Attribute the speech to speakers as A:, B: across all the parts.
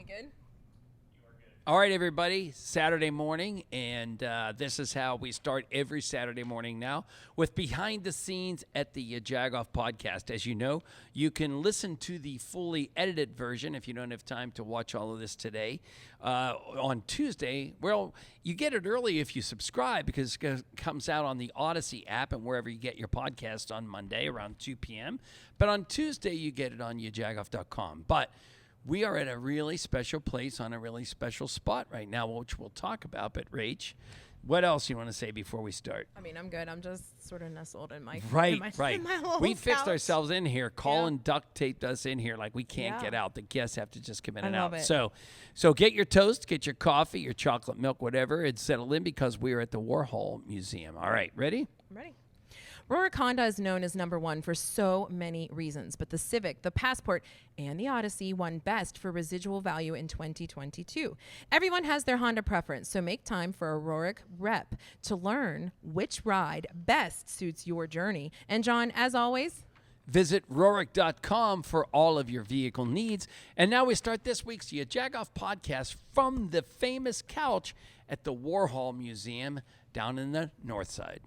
A: good?
B: All right, everybody, Saturday morning, and this is how we start every Saturday morning now with Behind the Scenes at the Jagoff Podcast. As you know, you can listen to the fully edited version if you don't have time to watch all of this today on Tuesday. Well, you get it early if you subscribe because it comes out on the Odyssey app and wherever you get your podcast on Monday around 2 p.m. But on Tuesday, you get it on yajagoff.com. But we are at a really special place on a really special spot right now, which we'll talk about. But, Rach, what else you want to say before we start?
A: I mean, I'm good. I'm just sort of nestled in my
B: Right.
A: in my little
B: We fixed
A: couch.
B: ourselves in here. Colin duct taped us in here like we can't get out. The guests have to just come in and
A: love
B: out.
A: it.
B: So get your toast, get your coffee, your chocolate milk, whatever, and settle in because we are at the Warhol Museum. All right, ready?
A: I'm ready. Rorick Honda is known as number one for so many reasons, but the Civic, the Passport, and the Odyssey won best for residual value in 2022. Everyone has their Honda preference, so make time for a Rorick rep to learn which ride best suits your journey. And John, as always,
B: Visit Rorick.com for all of your vehicle needs. And now we start this week's Jagoff podcast from the famous couch at the Warhol Museum down in the North Side.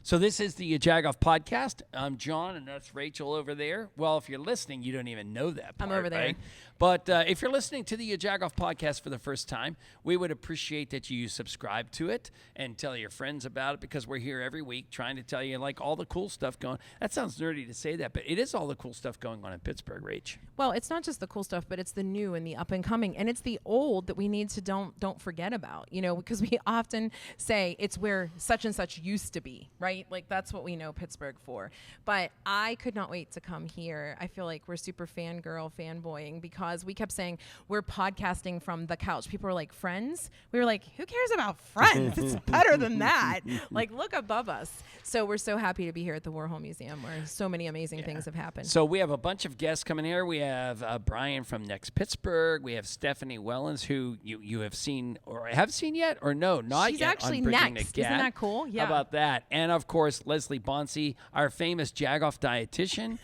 B: So this is the Jagoff podcast. I'm John, and that's Rachel over there. Well, if you're listening, you don't even know that part,
A: I'm over there.
B: right? But if you're listening to the Jagoff podcast for the first time, we would appreciate that you subscribe to it and tell your friends about it because we're here every week trying to tell you like all the cool stuff going. That sounds nerdy to say that, but it is all the cool stuff going on in Pittsburgh, Rach.
A: well, it's not just the cool stuff, but it's the new and the up and coming, and it's the old that we need to don't forget about. You know, because we often say it's where such and such used to be, right? Like that's what we know Pittsburgh for. But I could not wait to come here. I feel like we're super fanboying because we kept saying we're podcasting from the couch. People were like, Friends? We were like, who cares about Friends? It's better than that. Like, look above us. So we're so happy to be here at the Warhol Museum where so many amazing things have happened.
B: So we have a bunch of guests coming here. We have Brian from Next Pittsburgh. We have Stephanie Wellens, who you have seen or have seen yet, or no, not
A: She's
B: yet.
A: actually
B: on Bridging
A: next.
B: the Gap.
A: Isn't that cool? Yeah.
B: How about that? And of course, Leslie Bonsi, our famous Jagoff dietitian,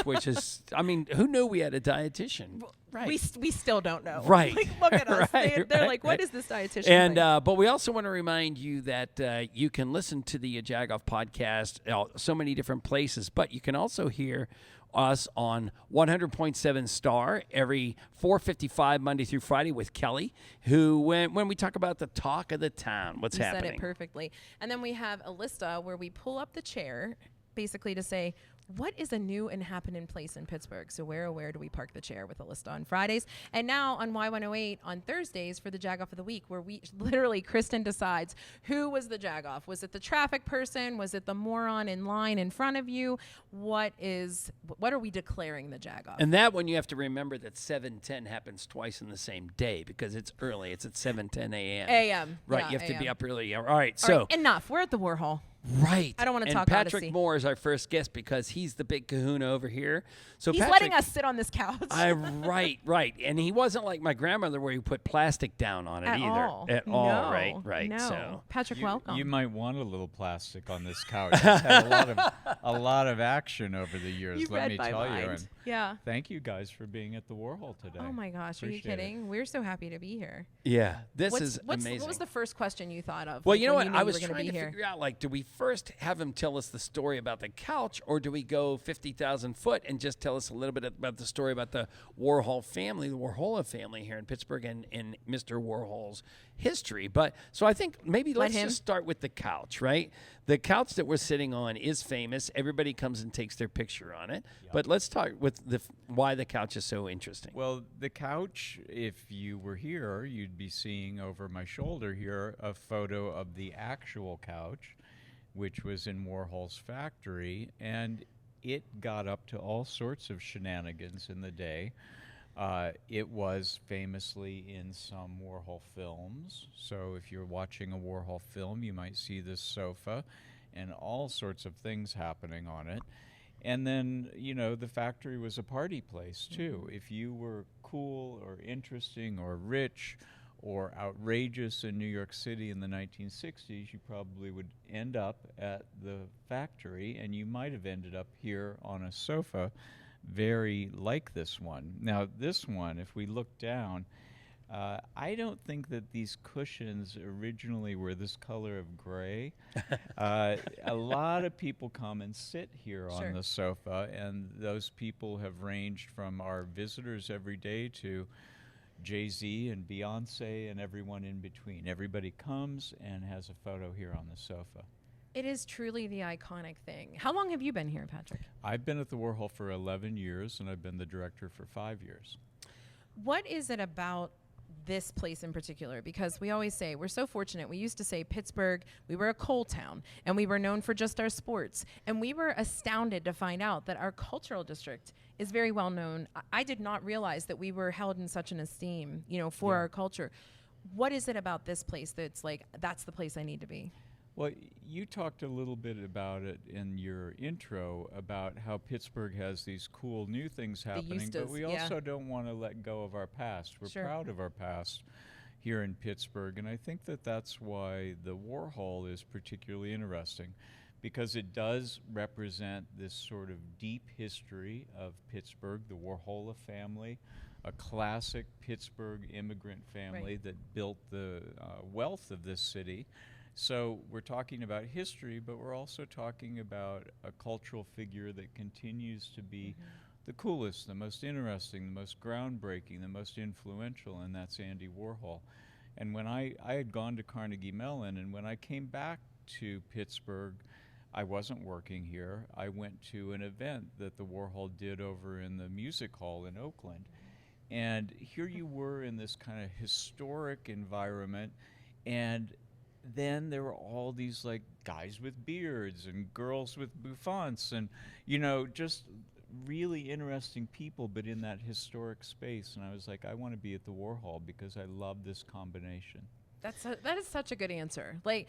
B: which is, I mean, who knew we had a dietitian? Right.
A: We still don't know.
B: Right.
A: Like, look at us.
B: Right,
A: They're
B: right,
A: like, what
B: right.
A: is this dietitian
B: And
A: thing?
B: but we also want to remind you that you can listen to the Jagoff podcast so many different places, but you can also hear us on 100.7 Star every 4:55 Monday through Friday with Kelly, who when we talk about the talk of the town, what's
A: You
B: happening.
A: said it perfectly. And then we have a lista where we pull up the chair basically to say, what is a new and happening place in Pittsburgh? So where do we park the chair with a list on Fridays? And now on Y108 on Thursdays for the Jagoff of the Week, where we literally, Kristen decides who was the Jagoff. Was it the traffic person? Was it the moron in line in front of you? What are we declaring the Jagoff?
B: And that one you have to remember that 7:10 happens twice in the same day because it's early. It's at 7:10 a.m.
A: a.m.
B: Right,
A: Yeah,
B: you have to be
A: a.m.
B: up early. All right,
A: All right, enough. We're at the Warhol.
B: Right.
A: I don't wanna
B: and
A: talk
B: Patrick
A: Odyssey.
B: Moore is our first guest because he's the big kahuna over here. So
A: He's
B: Patrick,
A: letting us sit on this couch.
B: right. And he wasn't like my grandmother where he put plastic down on it
A: At
B: either.
A: all.
B: At all,
A: No,
B: right.
A: No.
B: So
A: Patrick,
C: You,
A: welcome.
C: you might want a little plastic on this couch. It's had a lot of action over the years.
A: You've
C: let
A: read
C: me
A: my
C: tell you.
A: mind.
C: And
A: Yeah.
C: thank you guys for being at the Warhol today.
A: Oh my gosh, are you
C: Appreciate it.
A: kidding? We're so happy to be here.
B: yeah, this is
A: What
B: amazing.
A: was the first question you thought of?
B: Well,
A: like,
B: you know
A: when
B: what?
A: knew
B: I
A: you
B: was
A: were gonna
B: trying
A: be
B: to
A: here?
B: figure out, like, do we first have him tell us the story about the couch, or do we go 50,000 foot and just tell us a little bit about the story about the Warhol family, the Warhola family here in Pittsburgh, and Mr. Warhol's history? But so I think maybe let's
A: him.
B: just start with the couch, right? The couch that we're sitting on is famous. Everybody comes and takes their picture on it. But let's talk with why the couch is so interesting.
C: Well, the couch, if you were here, you'd be seeing over my shoulder here a photo of the actual couch, which was in Warhol's factory, and it got up to all sorts of shenanigans in the day. It was famously in some Warhol films. So if you're watching a Warhol film, you might see this sofa and all sorts of things happening on it. And then, you know, the factory was a party place, too. If you were cool or interesting or rich or outrageous in New York City in the 1960s, you probably would end up at the factory, and you might have ended up here on a sofa very like this one. Now, this one, if we look down, I don't think that these cushions originally were this color of gray. A lot of people come and sit here
A: Sure.
C: on the sofa, and those people have ranged from our visitors every day to Jay-Z and Beyonce and everyone in between. Everybody comes and has a photo here on the sofa.
A: It is truly the iconic thing. How long have you been here, Patrick?
C: I've been at the Warhol for 11 years, and I've been the director for 5 years.
A: What is it about this place in particular? Because we always say we're so fortunate. We used to say Pittsburgh, we were a coal town, and we were known for just our sports. And we were astounded to find out that our cultural district is very well known. I did not realize that we were held in such an esteem, for our culture. What is it about this place that's like, that's the place I need to be?
C: Well, you talked a little bit about it in your intro about how Pittsburgh has these cool new things happening, but we also don't want to let go of our past. We're proud of our past here in Pittsburgh, and I think that that's why the Warhol is particularly interesting, because it does represent this sort of deep history of Pittsburgh, the Warhola family, a classic Pittsburgh immigrant family that built the wealth of this city. So we're talking about history, but we're also talking about a cultural figure that continues to be the coolest, the most interesting, the most groundbreaking, the most influential, and that's Andy Warhol. And when I had gone to Carnegie Mellon, and when I came back to Pittsburgh, I wasn't working here. I went to an event that the Warhol did over in the Music Hall in Oakland. And here you were in this kind of historic environment, and then there were all these like guys with beards and girls with bouffants and just really interesting people, but in that historic space. And I was like, I want to be at the Warhol because I love this combination.
A: That is such a good answer. Like,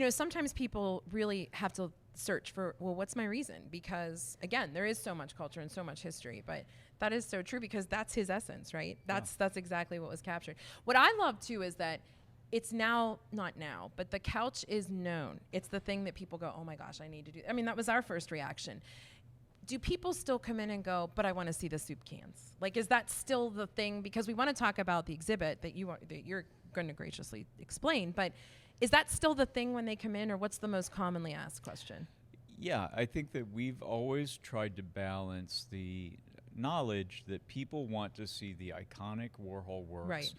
A: sometimes people really have to search for, well, what's my reason? Because again, there is so much culture and so much history, but that is so true because that's his essence, right? That's exactly what was captured. What I love too is that it's not now, but the couch is known. It's the thing that people go, oh my gosh, I need to do. I mean, that was our first reaction. Do people still come in and go, but I want to see the soup cans? Like, is that still the thing? Because we want to talk about the exhibit that you're going to graciously explain, but is that still the thing when they come in, or what's the most commonly asked question?
C: Yeah, I think that we've always tried to balance the knowledge that people want to see the iconic Warhol works.
A: Right.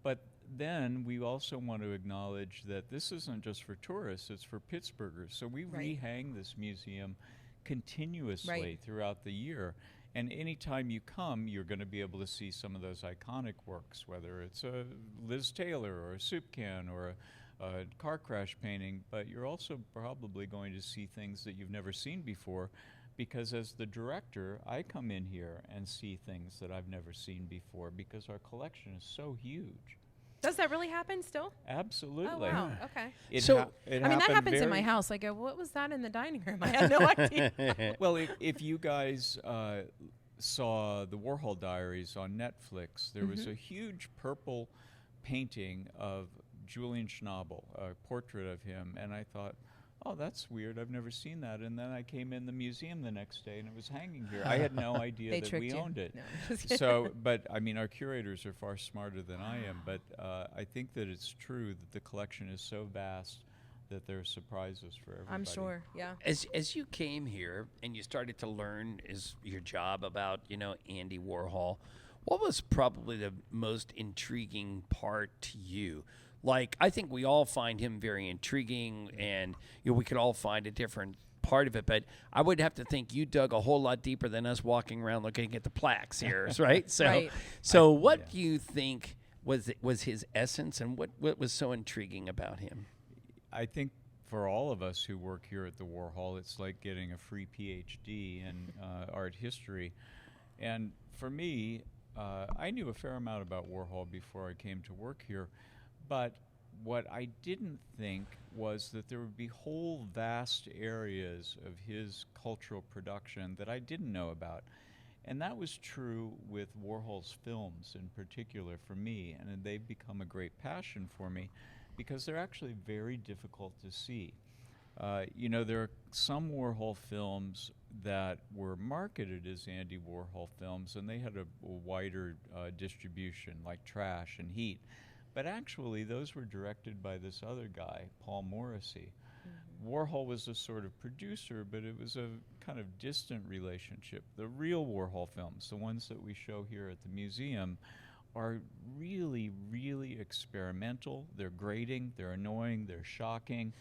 C: But then we also want to acknowledge that this isn't just for tourists, it's for Pittsburghers. So we rehang this museum continuously throughout the year. And anytime you come, you're going to be able to see some of those iconic works, whether it's a Liz Taylor or a soup can or a car crash painting. But you're also probably going to see things that you've never seen before, because as the director, I come in here and see things that I've never seen before because our collection is so huge.
A: Does that really happen still?
C: Absolutely.
A: Oh, wow. Okay.
C: That
A: happens in my house. I go, what was that in the dining room? I had no idea.
C: Well, if you guys saw the Warhol Diaries on Netflix, there was a huge purple painting of Julian Schnabel, a portrait of him, and I thought, oh, that's weird. I've never seen that. And then I came in the museum the next day, and it was hanging here. I had no idea that we owned it.
A: No,
C: but I mean, our curators are far smarter than I am. But I think that it's true that the collection is so vast that there are surprises for everybody.
A: I'm sure, yeah.
B: As you came here and you started to learn your job about, Andy Warhol, what was probably the most intriguing part to you? Like, I think we all find him very intriguing, and we could all find a different part of it. But I would have to think you dug a whole lot deeper than us walking around looking at the plaques here, right? So, what do you think was his essence, and what was so intriguing about him?
C: I think for all of us who work here at the Warhol, it's like getting a free PhD in art history. And for me, I knew a fair amount about Warhol before I came to work here. But what I didn't think was that there would be whole vast areas of his cultural production that I didn't know about. And that was true with Warhol's films in particular for me, and they've become a great passion for me because they're actually very difficult to see. There are some Warhol films that were marketed as Andy Warhol films, and they had a wider distribution, like Trash and Heat. But actually, those were directed by this other guy, Paul Morrissey. Warhol was a sort of producer, but it was a kind of distant relationship. The real Warhol films, the ones that we show here at the museum, are really, really experimental. They're grating, they're annoying, they're shocking.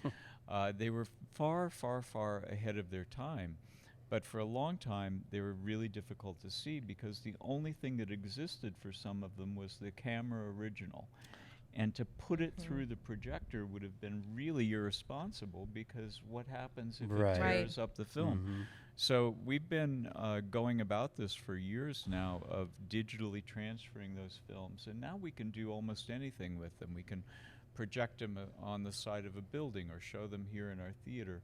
C: They were far, far, far ahead of their time. But for a long time, they were really difficult to see because the only thing that existed for some of them was the camera original. And to put it through the projector would have been really irresponsible, because what happens if
B: Right.
C: it tears
A: Right.
C: up the film? So we've been going about this for years now, of digitally transferring those films, and now we can do almost anything with them. We can project them on the side of a building or show them here in our theater.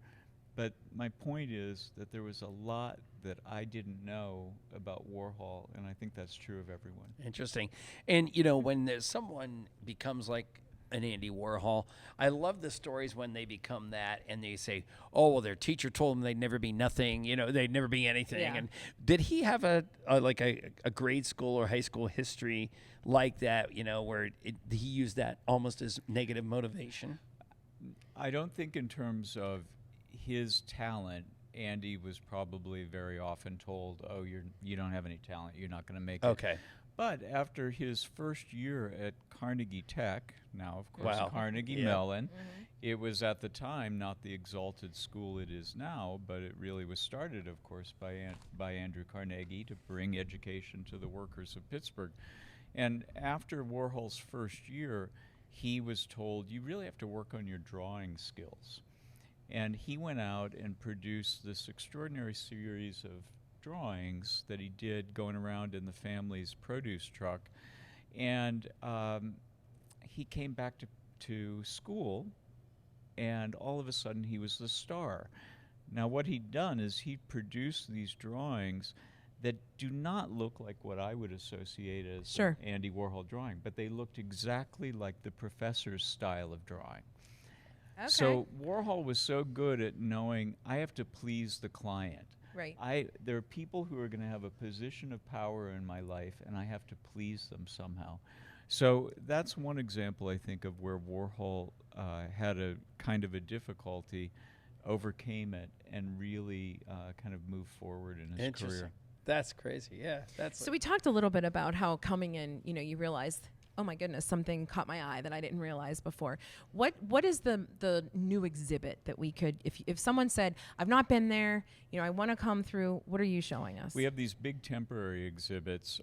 C: But my point is that there was a lot that I didn't know about Warhol, and I think that's true of everyone.
B: Interesting. And, when there's someone becomes like an Andy Warhol, I love the stories when they become that and they say, oh, well, their teacher told them they'd never be nothing, they'd never be anything.
A: Yeah.
B: And did he have a grade school or high school history like that, where he used that almost as negative motivation?
C: I don't think in terms of his talent, Andy was probably very often told, oh, you don't have any talent, you're not going to make it.
B: Okay.
C: But after his first year at Carnegie Tech, now of course
B: Wow.
C: Carnegie
B: Yeah.
C: Mellon, it was at the time not the exalted school it is now, but it really was started, of course, by Andrew Carnegie to bring education to the workers of Pittsburgh. And after Warhol's first year, he was told, you really have to work on your drawing skills. And he went out and produced this extraordinary series of drawings that he did going around in the family's produce truck. And he came back to school, and all of a sudden he was the star. Now what he'd done is he produced these drawings that do not look like what I would associate as
A: Sure.
C: an Andy Warhol drawing, but they looked exactly like the professor's style of drawing.
A: Okay.
C: So Warhol was so good at knowing, I have to please the client.
A: Right.
C: There are people who are going to have a position of power in my life, and I have to please them somehow. So that's one example, I think, of where Warhol had a kind of a difficulty, overcame it, and really kind of moved forward in his
B: Interesting.
C: career.
B: That's crazy. Yeah.
A: So we talked a little bit about how coming in, you realized, oh my goodness, something caught my eye that I didn't realize before. What is the new exhibit that we could, if someone said, I've not been there, I want to come through, what are you showing us?
C: We have these big temporary exhibits,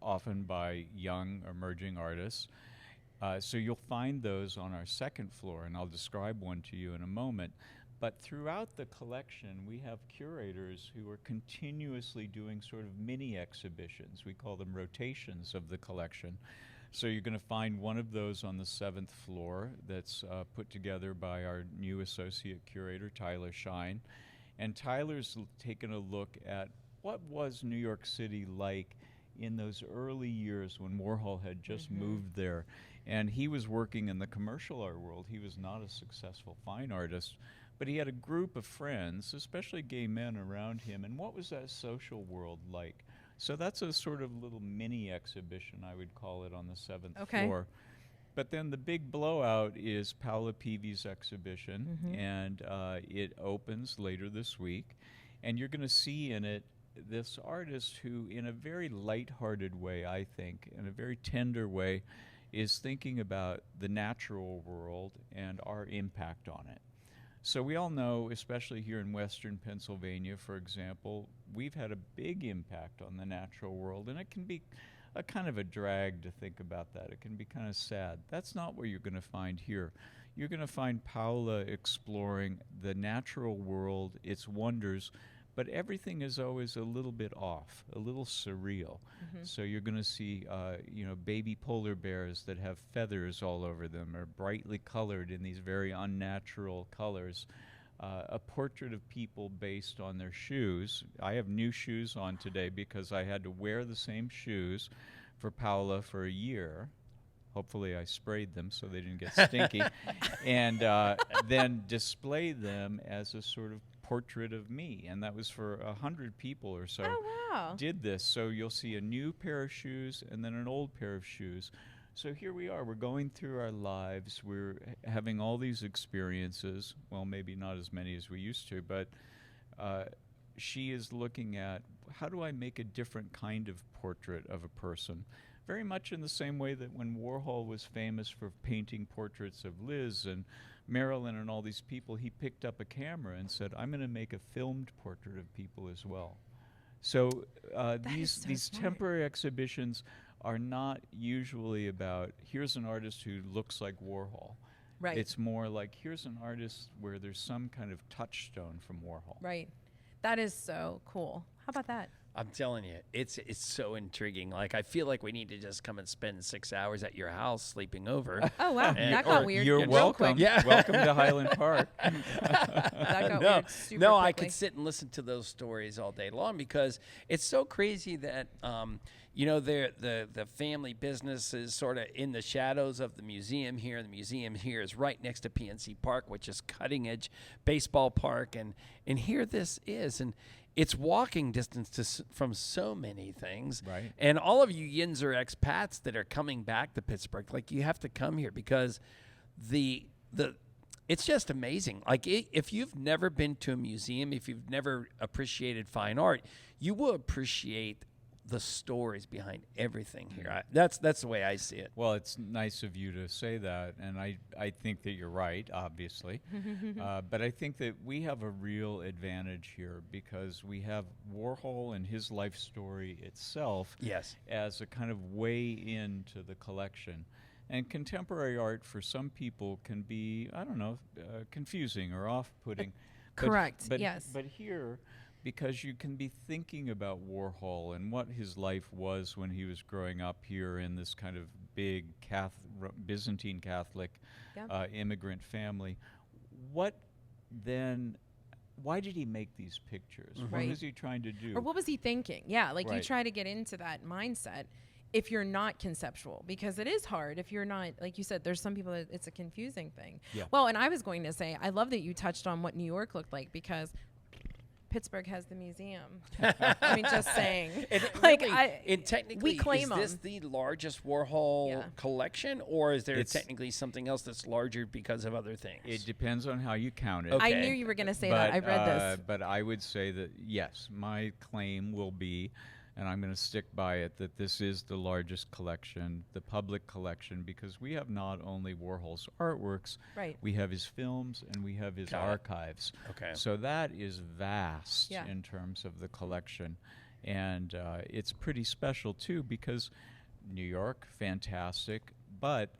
C: often by young emerging artists. So you'll find those on our second floor, and I'll describe one to you in a moment. But throughout the collection, we have curators who are continuously doing sort of mini exhibitions. We call them rotations of the collection. So you're going to find one of those on the 7th floor that's put together by our new associate curator, Tyler Shine. And Tyler's taken a look at what was New York City like in those early years when Warhol had just moved there. And he was working in the commercial art world. He was not a successful fine artist, but he had a group of friends, especially gay men, around him. And what was that social world like? So that's a sort of little mini exhibition, I would call it, on the 7th floor. But then the big blowout is Paula Peavy's exhibition, and it opens later this week. And you're going to see in it this artist who, in a very lighthearted way, I think, in a very tender way, is thinking about the natural world and our impact on it. So we all know, especially here in Western Pennsylvania, for example, we've had a big impact on the natural world, and it can be a kind of a drag to think about that. It can be kind of sad. That's not what you're going to find here. You're going to find Paula exploring the natural world, its wonders, but everything is always a little bit off, a little surreal. So you're going to see, baby polar bears that have feathers all over them, or brightly colored in these very unnatural colors. A portrait of people based on their shoes. I have new shoes on today because I had to wear the same shoes for Paula for a year. Hopefully I sprayed them so they didn't get stinky. And then display them as a sort of portrait of me. And that was for 100 people or so.
A: Oh, wow.
C: Did this. So you'll see a new pair of shoes and then an old pair of shoes. So here we are. We're going through our lives. We're having all these experiences. Well, maybe not as many as we used to, but she is looking at, how do I make a different kind of portrait of a person? Very much in the same way that when Warhol was famous for painting portraits of Liz and Marilyn and all these people, he picked up a camera and said, I'm going to make a filmed portrait of people as well. So these
A: smart.
C: temporary exhibitions are not usually about, here's an artist who looks like Warhol.
A: Right.
C: It's more like, here's an artist where there's some kind of touchstone from Warhol.
A: Right. That is so cool. How about that?
B: I'm telling you, it's so intriguing. Like, I feel like we need to just come and spend 6 hours at your house sleeping over.
A: Oh, wow.
B: And-
A: That got
B: or
A: weird.
C: You're
A: real
C: welcome.
A: quick.
B: Yeah.
C: Welcome to Highland Park.
A: That got
B: no,
A: weird super
B: no, I
A: quickly.
B: could sit and listen to those stories all day long because it's so crazy that the family business is sort of in the shadows of the museum here. The museum here is right next to PNC Park, which is cutting edge baseball park, and here this is, and it's walking distance from so many things.
C: Right.
B: And all of you Yinzer expats that are coming back to Pittsburgh, like, you have to come here because it's just amazing. Like, if you've never been to a museum, if you've never appreciated fine art, you will appreciate the stories behind everything here. That's the way I see it.
C: Well, it's nice of you to say that, and I think that you're right, obviously. But I think that we have a real advantage here because we have Warhol and his life story itself
B: Yes.
C: as a kind of way into the collection. And contemporary art for some people can be, I don't know, confusing or off-putting.
A: Correct,
C: But
A: yes.
C: But here, because you can be thinking about Warhol and what his life was when he was growing up here in this kind of big Byzantine Catholic
A: Yep.
C: immigrant family, why did he make these pictures? What
A: Right.
C: was he trying to do?
A: Or what was he thinking? Yeah, like you
C: Right.
A: try to get into that mindset if you're not conceptual, because it is hard if you're not, like you said, there's some people that it's a confusing thing.
C: Yeah.
A: Well, and I was going to say, I love that you touched on what New York looked like because Pittsburgh has the museum. I mean, just saying. Like,
B: Technically,
A: we claim
B: is this
A: 'em.
B: the largest Warhol
A: Yeah.
B: collection, or is there
C: It's-
B: technically something else that's larger because of other things?
C: It depends on how you count it.
B: Okay.
A: I knew you were going to say that. I read this.
C: But I would say that, yes, my claim will be, and I'm going to stick by it, that this is the largest collection, the public collection, because we have not only Warhol's artworks,
A: Right.
C: we have his films and we have his
B: Got it.
C: archives.
B: Okay.
C: So that is vast
A: Yeah.
C: in terms of the collection. And it's pretty special, too, because New York, fantastic, but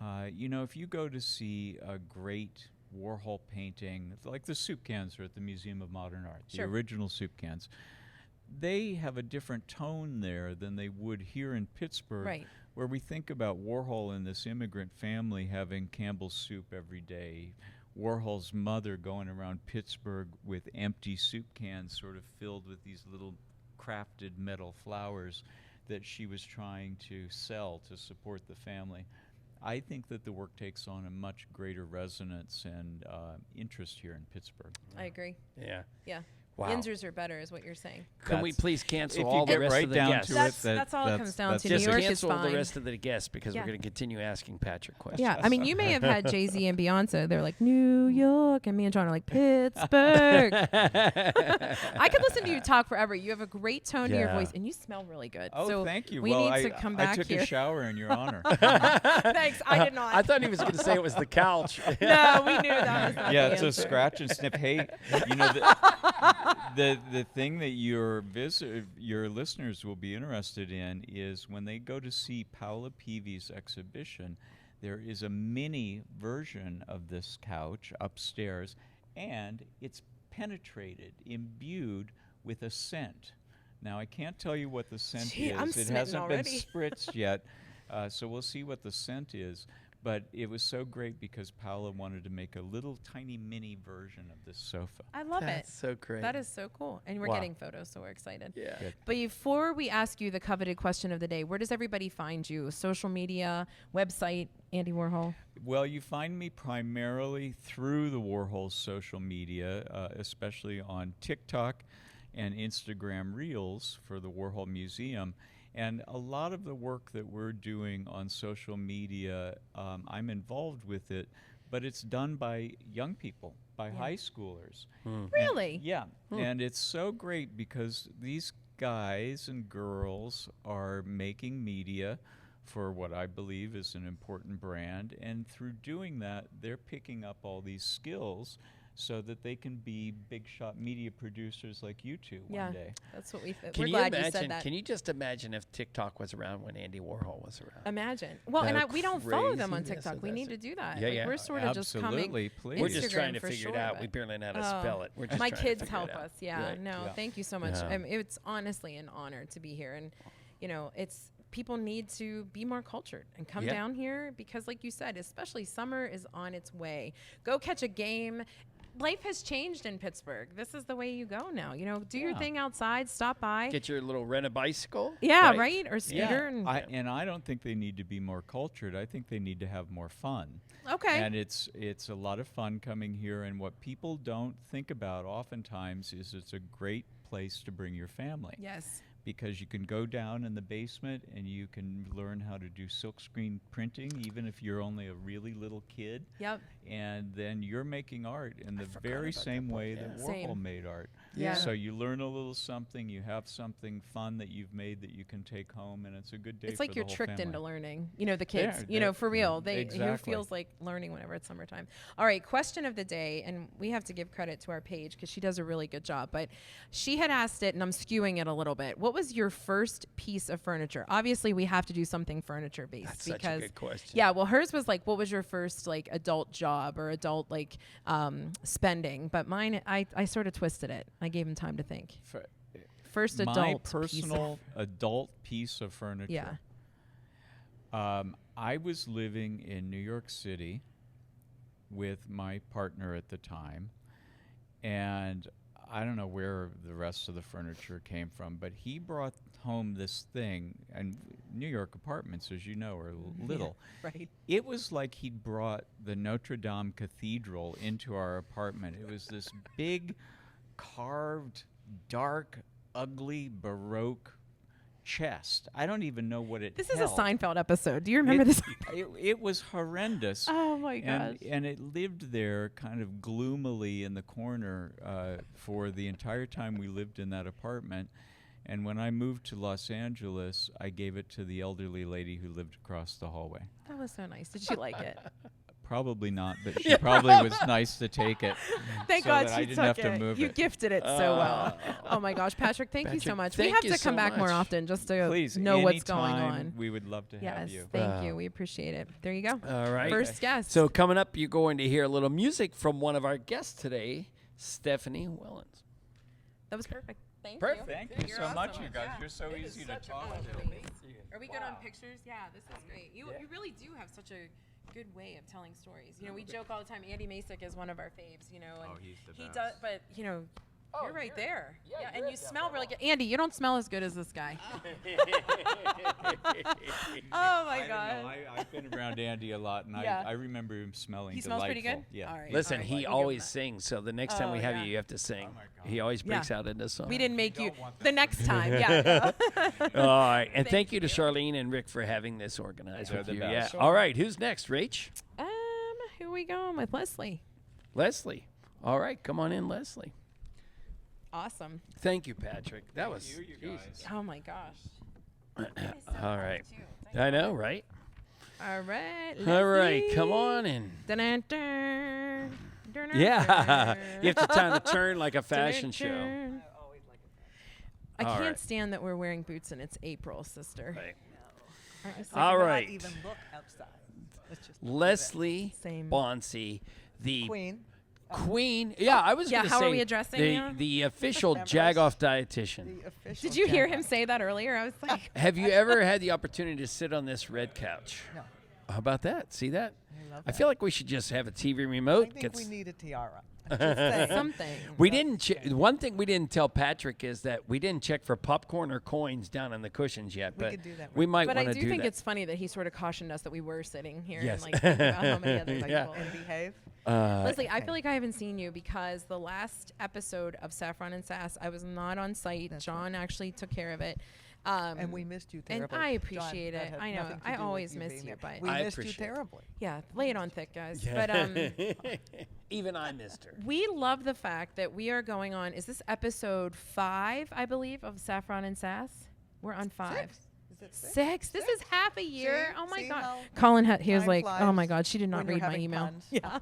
C: if you go to see a great Warhol painting, like the soup cans are at the Museum of Modern Art,
A: Sure.
C: the original soup cans, they have a different tone there than they would here in Pittsburgh,
A: Right.
C: where we think about Warhol and this immigrant family having Campbell's soup every day, Warhol's mother going around Pittsburgh with empty soup cans sort of filled with these little crafted metal flowers that she was trying to sell to support the family. I think that the work takes on a much greater resonance and interest here in Pittsburgh.
A: I agree.
B: Yeah.
A: Yeah.
B: Wow.
A: Yinzers are better, is what you're saying.
B: Can we
C: That's-
B: please cancel
C: if you
B: all the
C: get
B: rest
C: right
B: of the
C: down
B: guests?
C: to
A: That's-
C: it,
A: that's all it comes down to.
B: Just
A: New York is
B: cancel the
A: fine.
B: rest of the guests because
A: Yeah.
B: we're going to continue asking Patrick questions.
A: Yeah, I mean, you may have had Jay-Z and Beyonce. They're like, New York, and me and John are like, Pittsburgh. I could listen to you talk forever. You have a great tone to your
C: Yeah.
A: voice, and you smell really good.
C: Oh,
A: so
C: thank you.
A: We
C: well,
A: need to come back
C: I took
A: here.
C: a shower in your honor.
A: Thanks, I did not.
B: I thought he was going to say it was the couch.
A: No, we knew that was not
C: Yeah,
A: the
C: it's a
A: answer.
C: scratch and sniff. Hey, the thing that your listeners will be interested in is when they go to see Paula Peavy's exhibition, there is a mini version of this couch upstairs, and it's penetrated, imbued with a scent. Now, I can't tell you what the scent
A: Gee,
C: is.
A: I'm
C: it
A: smitten
C: hasn't been
A: already.
C: spritzed yet, so we'll see what the scent is. But it was so great because Paola wanted to make a little tiny mini version of this sofa.
A: I love
B: That's
A: it.
B: so great.
A: That is so cool. And we're
B: Wow.
A: getting photos, so we're excited.
B: Yeah.
C: Good.
A: But before we ask you the coveted question of the day, where does everybody find you? Social media, website, Andy Warhol?
C: Well, you find me primarily through the Warhol's social media, especially on TikTok and Instagram Reels for the Warhol Museum. And a lot of the work that we're doing on social media, I'm involved with it, but it's done by young people, by high schoolers.
A: Really?
C: Yeah, and it's so great because these guys and girls are making media for what I believe is an important brand, and through doing that, they're picking up all these skills so that they can be big shot media producers like you two
A: Yeah.
C: one day.
A: That's what we
B: Can
A: we're
B: you
A: glad
B: imagine?
A: you said that.
B: Can you just imagine if TikTok was around when Andy Warhol was around?
A: Imagine. Well, and
B: How
A: we don't follow them on
B: craziness
A: TikTok.
B: of
A: We
B: that
A: need
B: is.
A: to do that.
B: Yeah,
A: Like,
B: yeah.
A: We're sort of just coming.
C: Absolutely, please.
B: We're just
A: Instagram
B: trying to
A: for
B: figure it
A: sure,
B: out. We
A: but-
B: barely know how to spell it. We're just
A: My
B: trying to
A: kids
B: figure it
A: help
B: out.
A: us. Yeah,
B: Right.
A: no,
C: Yeah.
A: thank you so much.
B: Yeah.
A: It's honestly an honor to be here, and it's people need to be more cultured and come
B: Yeah.
A: down here because, like you said, especially summer is on its way. Go catch a game. Life has changed in Pittsburgh. This is the way you go now. Do your
C: Yeah.
A: thing outside. Stop by.
B: Get your little rent a bicycle.
A: Yeah, right? Or
C: Yeah,
A: scooter. And
C: I don't think they need to be more cultured. I think they need to have more fun.
A: okay.
C: And it's a lot of fun coming here. And what people don't think about oftentimes is it's a great place to bring your family.
A: Yes.
C: Because you can go down in the basement and you can learn how to do silkscreen printing, even if you're only a really little kid.
A: Yep.
C: And then you're making art in the
B: forgot
C: very
B: about that
C: same
B: part,
C: way
B: yeah.
C: that
A: Same.
C: Warhol made art.
A: Yeah.
C: So you learn a little something, you have something fun that you've made that you can take home, and it's a good day
A: It's
C: for
A: like
C: the
A: you're
C: whole
A: tricked
C: family.
A: into learning. The kids.
C: they're-
A: For real. Who
C: exactly.
A: feels like learning whenever it's summertime? All right, question of the day, and we have to give credit to our page because she does a really good job. But she had asked it, and I'm skewing it a little bit. What was your first piece of furniture? Obviously, we have to do something furniture based
B: That's such a
A: because
B: good question.
A: yeah. Well, hers was like, what was your first like adult job or adult like spending? But mine, I sort of twisted it. I gave him time to think. First adult
C: My
A: piece of-
C: personal adult piece of furniture.
A: Yeah.
C: I was living in New York City with my partner at the time, and I don't know where the rest of the furniture came from, but he brought home this thing, and New York apartments, as you know, are little.
A: Right.
C: It was like he'd brought the Notre Dame Cathedral into our apartment. It was this big, carved, dark, ugly, Baroque chest. I don't even know what it
A: This is a
C: held.
A: Seinfeld episode. Do you remember
C: It-
A: this?
C: It was horrendous.
A: Oh my gosh.
C: And it lived there kind of gloomily in the corner for the entire time we lived in that apartment. And when I moved to Los Angeles, I gave it to the elderly lady who lived across the hallway.
A: That was so nice. Did she like it?
C: Probably not, but she probably was nice to take it.
A: Thank
C: so
A: God
C: that
A: she
C: I didn't
A: took
C: have to
A: it.
C: move
A: You
C: it.
A: gifted it so well. Oh my gosh, Patrick, thank you so
B: Patrick,
A: much. We
B: thank
A: have
B: you
A: to come
B: so
A: back more
B: much.
A: often just to
C: Please,
A: know what's going
C: anytime
A: on.
C: we would love to have
A: Yes,
C: you.
A: thank you. We appreciate it. There you go.
B: All right.
A: First guest.
B: So coming up, you're going to hear a little music from one of our guests today, Stephanie Wellens.
A: That was perfect. Thank
B: Perfect.
A: you.
C: Thank you
A: You're
C: so
A: awesome.
C: much, you guys.
A: Yeah.
C: You're so
A: It is
C: easy to
A: such a
C: talk
A: pleasure.
C: to.
A: Are we good on pictures? Yeah, this is great. You really do have such a good way of telling stories. We joke all the time. Andy Masick is one of our faves. And
C: Oh, he's the
A: he
C: best.
A: does, but you're right there.
B: yeah,
A: and
B: you're
A: you smell really good. Andy, you don't smell as good as this guy. Oh my
C: I don't
A: God.
C: know. I've been around Andy a lot, and
A: Yeah.
C: I remember him smelling
A: He smells pretty
C: delightful.
A: good?
C: Yeah.
A: All right.
B: Listen,
A: All right,
B: he
A: we'll give him
B: always
A: that.
B: sings, so the next time
A: Oh,
B: we have
A: yeah.
B: you have to sing.
C: my God.
B: He always breaks
A: Yeah.
B: out into song.
A: We didn't make you
C: don't want
A: the
C: that.
A: next time. Yeah.
B: All right, and
A: Thank
B: thank you to
A: you.
B: Charlene and Rick for having this organized
C: They're
B: with
C: the
B: you.
C: best.
B: Yeah. All right, who's next? Rach?
A: Who are we going with? Leslie.
B: Leslie. All right, come on in, Leslie.
A: Awesome.
B: Thank you, Patrick. That was.
C: you
B: Jesus.
C: guys.
A: Oh my gosh.
B: All right. I know, right?
A: All right.
B: All right, come on in. Yeah, you have to time the turn like a fashion show.
A: I
B: All
A: can't
B: right.
A: stand that we're wearing boots and it's April, sister.
B: Right.
A: Aren't you sick
B: All
A: of it?
B: right.
D: Not even look outside. Let's just
B: Leslie
A: Same.
B: Bonsi, the
D: Queen.
B: Queen. Yeah, I was
A: Yeah,
B: going to
A: how
B: say
A: are we addressing
B: the,
A: you?
B: the official
D: Members.
B: Jagoff dietitian.
D: The official
A: Did you hear
D: Jack-
A: him say that earlier? I was like,
B: Have you ever had the opportunity to sit on this red couch?
D: No.
B: How about that? See that?
D: I love
B: I
D: that.
B: feel like we should just have a TV
D: I
B: remote.
D: think we need a tiara. I'm just saying.
A: Something.
B: We didn't. One thing we didn't tell Patrick is that we didn't check for popcorn or coins down on the cushions yet.
D: We
B: but
D: could do that,
B: we
D: right?
B: might
A: But
B: want
A: I
B: to
A: do
B: do
A: think
B: that.
A: it's funny that he sort of cautioned us that we were sitting here
B: Yes.
A: and like thinking about how many other
B: Yeah.
A: people.
D: And behave.
A: Leslie, I feel like I haven't seen you because the last episode of Saffron and Sass, I was not on site.
D: That's
A: John actually took care of it.
D: And we missed you
A: and
D: terribly.
A: I
D: John,
A: appreciate
D: that
A: it.
D: had
A: I know.
D: nothing to
A: I
D: do with
A: always
D: you
A: miss
D: being
A: you,
D: here.
A: but
D: We
B: I
D: missed you
B: appreciate it.
D: terribly.
A: yeah, lay it on thick, guys.
B: Yeah.
A: But
B: Even I missed her.
A: we love the fact that we are going on. Is this episode 5, I believe, of Saffron and Sass? We're on 5.
D: Six. Is it six?
A: 6. This is half a year.
D: See?
A: Oh my
D: See
A: God.
D: how
A: Colin, he was
D: time
A: like, oh my
D: flies
A: God, she did not
D: when you're
A: read my
D: having
A: email.
D: puns.
A: Yeah.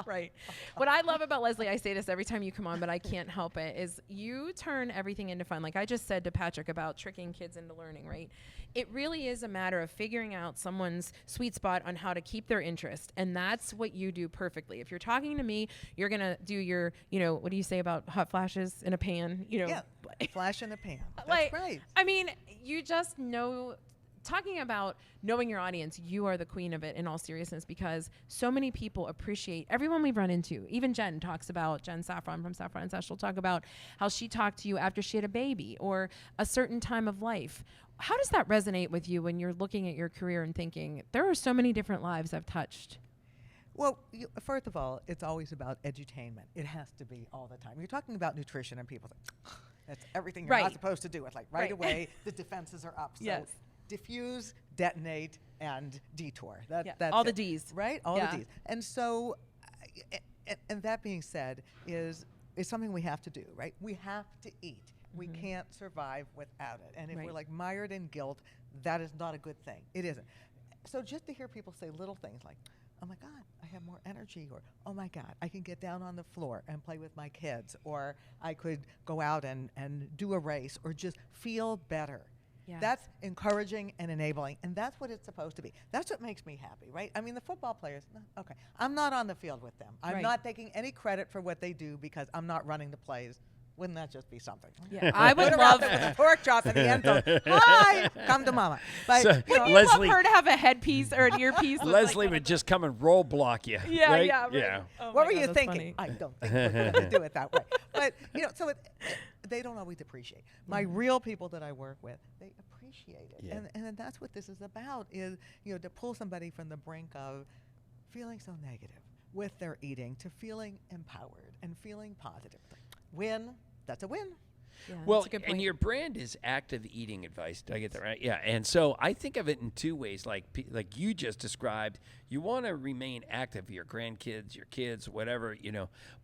A: Right. What I love about Leslie, I say this every time you come on, but I can't help it, is you turn everything into fun. Like I just said to Patrick about tricking kids into learning, right? It really is a matter of figuring out someone's sweet spot on how to keep their interest. And that's what you do perfectly. If you're talking to me, you're going to do your, what do you say about hot flashes in a pan?
D: Yeah. Flash in a pan. That's
A: like,
D: right.
A: I mean, you just know. Talking about knowing your audience, you are the queen of it in all seriousness because so many people appreciate everyone we've run into. Even Jen talks about, Jen Saffron from Saffron and Sass, she'll talk about how she talked to you after she had a baby or a certain time of life. How does that resonate with you when you're looking at your career and thinking, there are so many different lives I've touched?
D: Well, first of all, it's always about edutainment. It has to be all the time. You're talking about nutrition, and people think, that's everything you're
A: Right.
D: not supposed to do. It's like right
A: Right.
D: away, the defenses are up. So
A: Yes.
D: diffuse, detonate, and detour.
A: Yeah,
D: That's
A: all the
D: it.
A: Ds.
D: Right? All
A: Yeah.
D: the Ds. And so, and that being said, is something we have to do, right? We have to eat. We can't survive without it. And if
A: Right.
D: we're like mired in guilt, that is not a good thing. It isn't. So just to hear people say little things like, oh my God, I have more energy, or oh my God, I can get down on the floor and play with my kids, or I could go out and do a race, or just feel better.
A: Yes.
D: That's encouraging and enabling, and that's what it's supposed to be. That's what makes me happy, right? I mean, the football players, okay, I'm not on the field with them. I'm
A: Right.
D: not taking any credit for what they do because I'm not running the plays. Wouldn't that just be something?
A: Yeah, I would
D: Put her
A: love
D: out there with a pork chop at the end zone. Hi, come to mama. But,
B: So-
D: you know,
A: Wouldn't you
B: Leslie-
A: love her to have a headpiece or an earpiece? with, like,
B: Leslie
A: one
B: would
A: of
B: just come and roadblock you.
A: Yeah,
B: right?
A: yeah, right.
B: Yeah.
A: Oh my
D: what were
A: God,
D: you
A: that's
D: thinking?
A: funny.
D: I don't think we're going to do it that way. But, so they don't always appreciate. My real people that I work with, they appreciate it.
B: Yeah.
D: And that's what this is about, is, to pull somebody from the brink of feeling so negative with their eating to feeling empowered and feeling positive. Win, that's a win.
A: Yeah,
B: Well,
A: that's a good
B: and
A: point.
B: your brand is active eating advice. Did I get that right? Yeah. And so I think of it in two ways, like you just described. You want to remain active, your grandkids, your kids, whatever,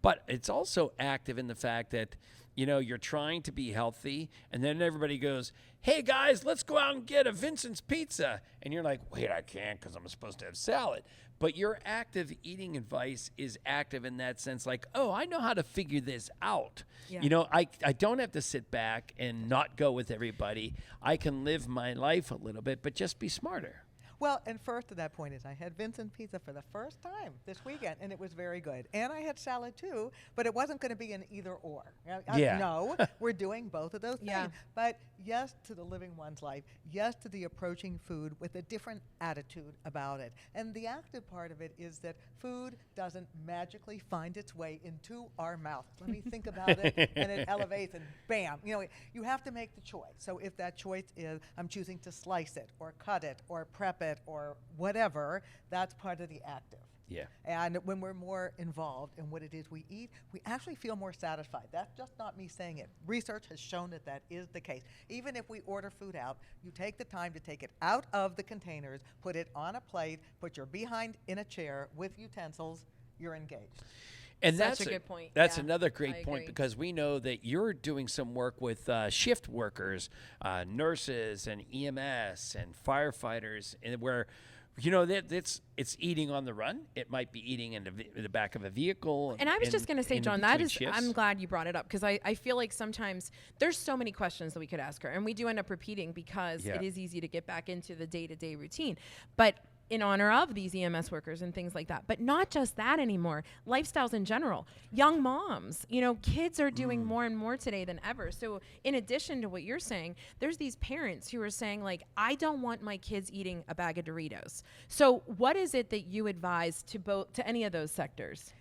B: But it's also active in the fact that, you're trying to be healthy, and then everybody goes, hey, guys, let's go out and get a Vincent's Pizza. And you're like, wait, I can't because I'm supposed to have salad. But your active eating advice is active in that sense, like, oh, I know how to figure this out.
A: Yeah.
B: I don't have to sit back and not go with everybody. I can live my life a little bit, but just be smarter.
D: Well, and first to that point is I had Vincent Pizza for the first time this weekend, and it was very good. And I had salad too, but it wasn't going to be an either or.
B: Yeah.
D: No, we're doing both of those
A: Yeah.
D: things. But yes to the living one's life, yes to the approaching food with a different attitude about it. And the active part of it is that food doesn't magically find its way into our mouth. Let me think about it, and it elevates, and bam. You have to make the choice. So if that choice is I'm choosing to slice it or cut it or prep it or whatever, that's part of the active.
B: Yeah.
D: And when we're more involved in what it is we eat, we actually feel more satisfied. That's just not me saying it. Research has shown that that is the case. Even if we order food out, you take the time to take it out of the containers, put it on a plate, put your behind in a chair with utensils, you're engaged.
B: And
A: Such
B: that's
A: a good point.
B: That's
A: Yeah,
B: another
A: I
B: great point
A: agree.
B: because we know that you're doing some work with shift workers, nurses, and EMS and firefighters, and where that it's eating on the run. It might be eating in the back of a vehicle.
A: And I was just going to say,
B: in
A: John, that
B: between
A: is,
B: shifts.
A: I'm glad you brought it up because I feel like sometimes there's so many questions that we could ask her and we do end up repeating because
B: Yeah.
A: it is easy to get back into the day-to-day routine. But in honor of these EMS workers and things like that. But not just that anymore. Lifestyles in general. Young moms, kids are doing more and more today than ever. So in addition to what you're saying, there's these parents who are saying, like, I don't want my kids eating a bag of Doritos. So what is it that you advise to any of those sectors?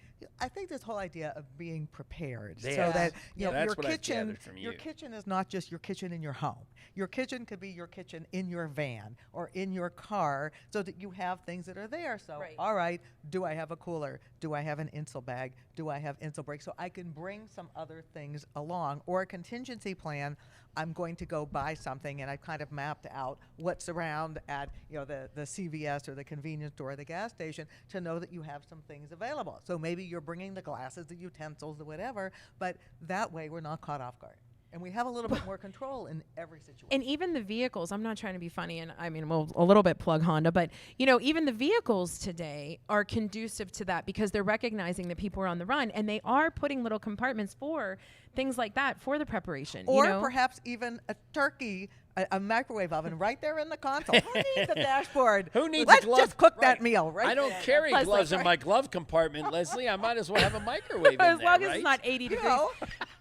D: I think this whole idea of being prepared,
B: Yes.
D: so that
B: Yeah, that's
D: your
B: what I've
D: kitchen,
B: gathered from
D: your
B: you.
D: kitchen is not just your kitchen in your home. Your kitchen could be your kitchen in your van or in your car, so that you have things that are there. So,
A: Right.
D: all right, do I have a cooler? Do I have an Insul bag? Do I have Insul break? So I can bring some other things along, or a contingency plan. I'm going to go buy something, and I've kind of mapped out what's around at the CVS or the convenience store or the gas station to know that you have some things available. So maybe you're bringing the glasses, the utensils, or whatever, but that way we're not caught off guard. And we have a little bit more control in every situation.
A: And even the vehicles, I'm not trying to be funny, and I mean, well, a little bit plug Honda, but even the vehicles today are conducive to that because they're recognizing that people are on the run, and they are putting little compartments for things like that for the preparation.
D: Or perhaps even a turkey, a microwave oven right there in the console. Who needs the dashboard?
B: Who needs
D: Let's
B: a glove?
D: just cook that
B: Right.
D: meal right
B: I don't
D: there.
B: carry
A: Leslie,
B: gloves in
A: right.
B: my glove compartment, Leslie. I might as well have a microwave in
A: as
B: there,
A: long as
B: right?
A: it's not 80
D: You
A: degrees.
D: know,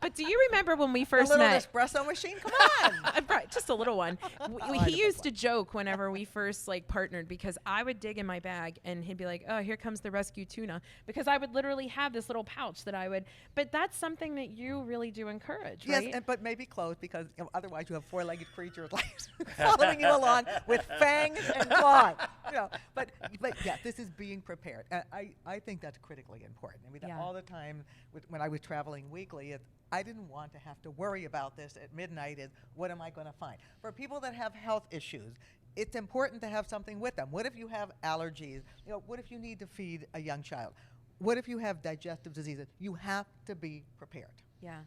A: But do you remember when we
D: a
A: first
D: little
A: met?
D: espresso machine. Come on.
A: Right, just a little one.
D: I
A: He
D: know
A: used
D: one.
A: to joke whenever we first partnered because I would dig in my bag and he'd be like, "Oh, here comes the rescue tuna," because I would literally have this little pouch that I would. But that's something that you really do encourage,
D: Yes,
A: right?
D: but maybe closed because otherwise you have four-legged creatures following you along with fangs and claws. But yeah, this is being prepared. I think that's critically important. I mean,
A: Yeah.
D: all the time when I was traveling weekly, I didn't want to have to worry about this at midnight. Is what am I going to find? For people that have health issues, it's important to have something with them. What if you have allergies? What if you need to feed a young child? What if you have digestive diseases? You have to be prepared.
A: Yeah.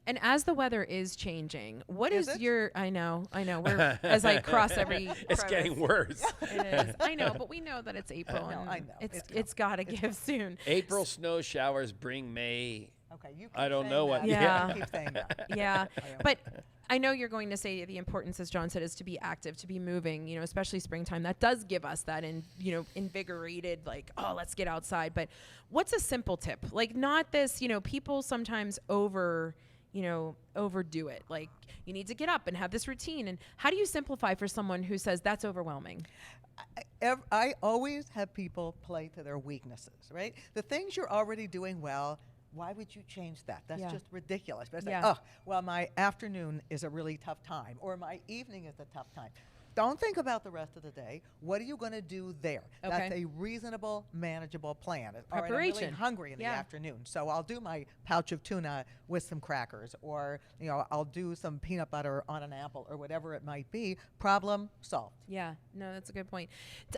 A: And as the weather is changing, what
D: Is
A: is
D: it?
A: your? I know. We're as I cross every.
B: It's getting worse.
A: It is. I know, but we know that it's April,
D: know,
A: and
D: I know.
A: it's got to give soon.
B: April snow showers bring May.
D: Okay, you. Keep
B: I don't
D: saying
B: know what-
D: that.
A: Yeah.
D: Keep saying that.
A: Yeah, but I know you're going to say the importance, as John said, is to be active, to be moving, especially springtime. That does give us that invigorated, oh, let's get outside. But what's a simple tip? Not this, people sometimes overdo it. Like, you need to get up and have this routine. And how do you simplify for someone who says that's overwhelming?
D: I always have people play to their weaknesses, right? The things you're already doing well, why would you change that? That's
A: Yeah.
D: just ridiculous. But it's
A: Yeah.
D: like, oh, well, my afternoon is a really tough time, or my evening is a tough time. Don't think about the rest of the day. What are you going to do there? That's
A: Okay.
D: a reasonable, manageable plan. All right, I'm really
A: Preparation.
D: hungry in the
A: Yeah.
D: afternoon, so I'll do my pouch of tuna with some crackers, or I'll do some peanut butter on an apple, or whatever it might be. Problem solved.
A: Yeah, no, that's a good point.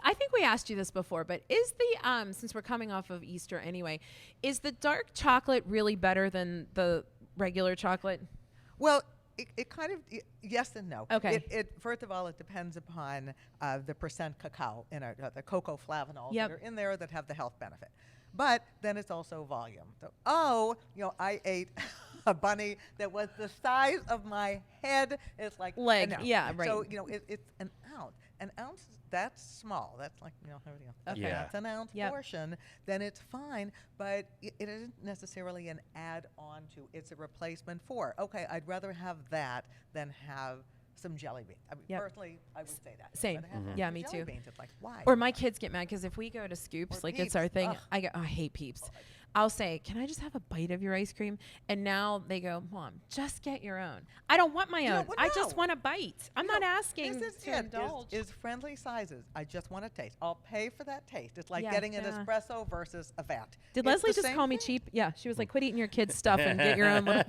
A: I think we asked you this before, but is the since we're coming off of Easter anyway, is the dark chocolate really better than the regular chocolate?
D: Well, it kind of yes and no.
A: Okay.
D: It first of all, it depends upon the percent cacao in the cocoa flavanols
A: Yep.
D: that are in there that have the health benefit. But then it's also volume. So, I ate a bunny that was the size of my head. It's like
A: Leg,
D: an ounce.
A: yeah, right.
D: So it's an ounce. An ounce, that's small. That's like
A: Okay.
B: Yeah.
D: that's an ounce
A: Yep.
D: portion. Then it's fine, but it isn't necessarily an add-on to. It's a replacement for. Okay, I'd rather have that than have some jelly beans. I mean,
A: Yep.
D: personally, I would say that.
A: Same.
D: Rather have
A: Mhm.
D: some
A: Yeah, me
D: jelly
A: too.
D: Beans. It's like why?
A: Or my kids get mad because if we go to Scoops,
D: Or
A: it's our
D: Peeps.
A: thing.
D: Ugh.
A: I hate Peeps. I'll say, "Can I just have a bite of your ice cream?" And now they go, "Mom, just get your own." I don't want my own.
D: well,
A: I just
D: no.
A: want a bite. I'm not asking
D: This is
A: to
D: it,
A: indulge.
D: is friendly sizes. I just want to taste. I'll pay for that taste. It's like
A: Yeah,
D: getting an
A: yeah.
D: espresso versus a vat.
A: Did
D: It's
A: Leslie
D: the
A: just
D: same
A: call me
D: thing.
A: cheap? Yeah, she was like, "Quit eating your kids' stuff and get your own little."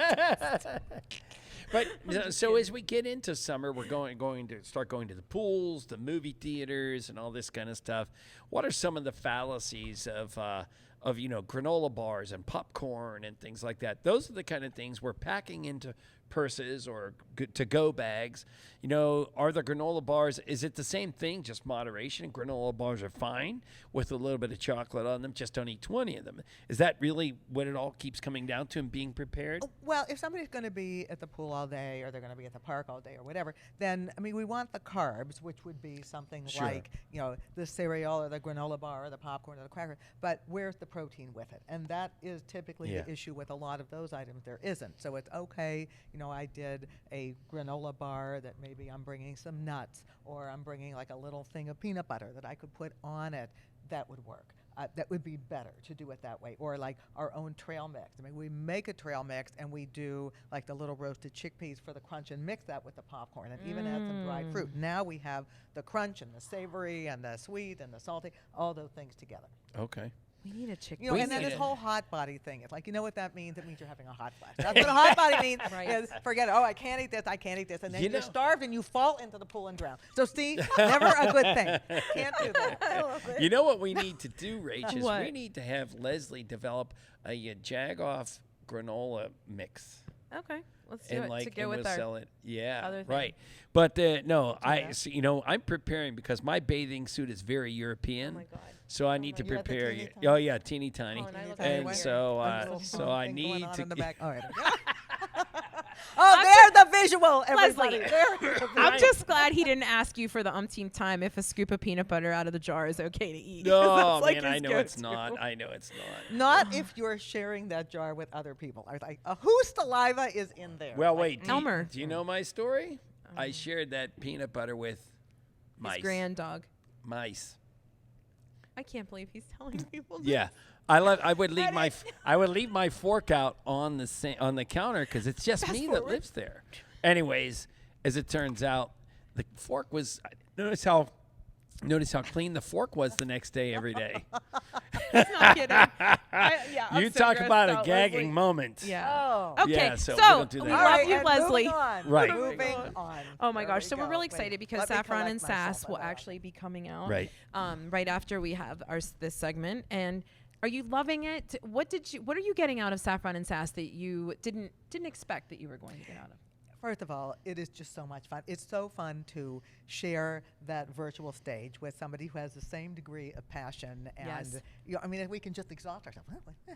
B: But so as we get into summer, we're going to start going to the pools, the movie theaters, and all this kind of stuff. What are some of the fallacies of granola bars and popcorn and things like that? Those are the kind of things we're packing into purses or to-go bags. You know, are the granola bars, is it the same thing, just moderation? Granola bars are fine with a little bit of chocolate on them, just don't eat 20 of them. Is that really what it all keeps coming down to and being prepared?
D: Well, if somebody's going to be at the pool all day or they're going to be at the park all day or whatever, then, I mean, we want the carbs, which would be something
B: Sure.
D: like, you know, the cereal or the granola bar or the popcorn or the cracker, but where's the protein with it? And that is typically
B: Yeah.
D: the issue with a lot of those items. There isn't. So it's okay, you know, I did a granola bar that maybe I'm bringing some nuts or I'm bringing like a little thing of peanut butter that I could put on it. That would work. That would be better to do it that way. Or like our own trail mix. I mean, we make a trail mix and we do like the little roasted chickpeas for the crunch and mix that with the popcorn and even add some dried fruit. Now we have the crunch and the savory and the sweet and the salty, all those things together.
B: Okay.
A: We need a chicken.
D: You know,
B: We
D: and then
B: need
D: this
B: it.
D: whole hot body thing. It's like, you know what that means? It means you're having a hot flash. That's what a hot body means.
A: Right.
D: Is forget it. Oh, I can't eat this. I can't eat this. And then
B: You
D: you're
B: know-
D: starved and you fall into the pool and drown. So, see, never a good thing. Can't do that.
B: You know what we need to do, Rach, is
A: What?
B: we need to have Leslie develop a Jag-Off granola mix.
A: Okay, let's do
B: And
A: it
B: like,
A: to go
B: and
A: with
B: we'll
A: our.
B: sell it. Yeah,
A: other thing.
B: right. But no, I
D: that.
B: see, you know, I'm preparing because my bathing suit is very European.
A: Oh my God.
B: So I need to
D: You're at the
B: prepare
D: teeny
B: you.
D: tiny?
B: Oh yeah, teeny tiny.
A: Oh, and I look
D: Tiny
B: and
D: one.
B: so
D: And little
B: so I
D: thing going
B: need
D: on
B: to.
D: in the back. All right. Oh, there's the visual, everybody.
A: Leslie.
D: There's the
A: I'm
B: Right.
A: just glad he didn't ask you for the umpteenth time if a scoop of peanut butter out of the jar is okay to eat.
B: No,
A: That's like
B: man, I
A: his
B: know it's
A: go-to.
B: not. I know it's not.
D: Not if you're sharing that jar with other people. I was like, whose saliva is in there?
B: Well,
D: Like,
B: wait.
A: Elmer.
B: Do you know my story? I shared that peanut butter with mice.
A: His grand dog.
B: Mice.
A: I can't believe he's telling people. This.
B: Yeah. I would leave I would leave my fork out on the counter because it's just me that lives there. Anyways, as it turns out, the fork was. Notice how clean the fork was the next day every day.
A: He's not kidding. I'm
B: You
A: so
B: talk
A: grossed
B: about a
A: out,
B: gagging
A: Leslie.
B: moment.
A: Yeah.
D: Oh.
A: Okay,
B: Yeah, so we
A: so
B: don't do
A: we
B: that.
D: All
A: love
D: right,
A: you,
D: and
A: Leslie.
D: moving on.
B: Right.
D: Moving on.
A: Oh my
D: There
A: gosh!
D: we
A: So we're
D: go.
A: really
D: Wait,
A: excited because
D: let me
A: Saffron
D: collect
A: and
D: myself.
A: Sass will
D: Hold on.
A: actually be coming out
B: Right.
A: right after we have this segment. And are you loving it? What are you getting out of Saffron and Sass that you didn't expect that you were going to get out of?
D: First of all, it is just so much fun. It's so fun to share that virtual stage with somebody who has the same degree of passion and
A: Yes.
D: you know, I mean, we can just exhaust ourselves.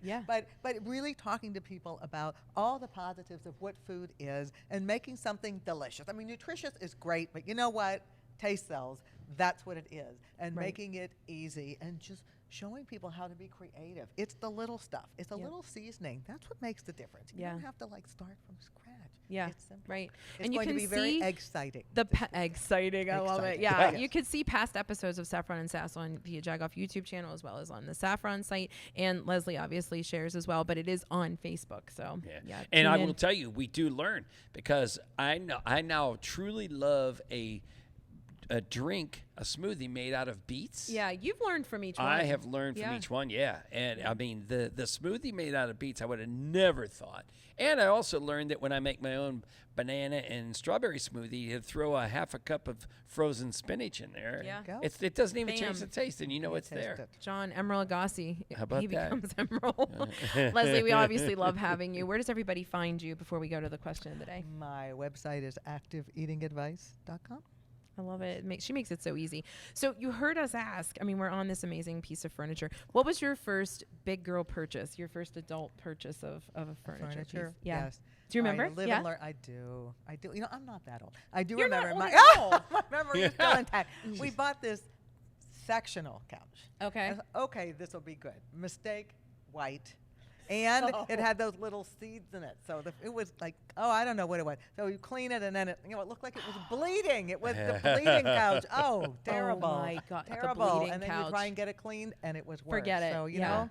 A: Yeah.
D: But really talking to people about all the positives of what food is and making something delicious. I mean, nutritious is great, but you know what? Taste sells. That's what it is. And
A: Right.
D: making it easy and just showing people how to be creative. It's the little stuff. It's a
A: Yep.
D: little seasoning. That's what makes the difference. You
A: Yeah.
D: don't have to like start from scratch.
A: Yeah,
D: It's simple.
A: right.
D: It's
A: And you
D: going
A: can
D: to be very
A: see
D: exciting.
A: exciting. I love it.
D: Exciting.
A: Yeah,
D: Yes.
A: you could see past episodes of Saffron and Sass on the Jag-Off YouTube channel as well as on the Saffron site, and Leslie obviously shares as well. But it is on Facebook, so yeah.
B: And I
A: tune
B: will
A: in.
B: tell you, we do learn because I now truly love a drink, a smoothie made out of beets.
A: Yeah, you've learned from each one.
B: I have learned from
A: Yeah.
B: each one, yeah. And I mean, the smoothie made out of beets, I would have never thought. And I also learned that when I make my own banana and strawberry smoothie, you throw a half a cup of frozen spinach in there.
A: Yeah.
D: Go.
B: It doesn't even change
A: Bam.
B: the taste, and you know it's
D: Taste
B: there.
D: it.
A: John Emerald Agassi.
B: How about
A: he
B: that?
A: becomes Emerald. Leslie, we obviously love having you. Where does everybody find you before we go to the question of the day?
D: My website is activeeatingadvice.com.
A: I love it. She makes it so easy. So you heard us ask. I mean, we're on this amazing piece of furniture. What was your first big girl purchase? Your first adult purchase of a furniture piece? Yeah.
D: Yes.
A: Do you remember?
D: I live
A: Yeah.
D: and learn. I do. You know, I'm not that old. I do
A: You're not
D: remember
A: old
D: my
A: at all.
D: my memory is still intact. We bought this sectional couch.
A: Okay.
D: I thought, okay, this will be good. Mistake, white. And it had those little seeds in it. So it was like, I don't know what it was. So you clean it and then it looked like it was bleeding. It was the bleeding couch. Oh, terrible.
A: my God, the
D: Terrible.
A: bleeding
D: and then
A: couch.
D: you try and get it cleaned and it was worse.
A: Forget it.
D: So, you
A: Yeah.
D: know,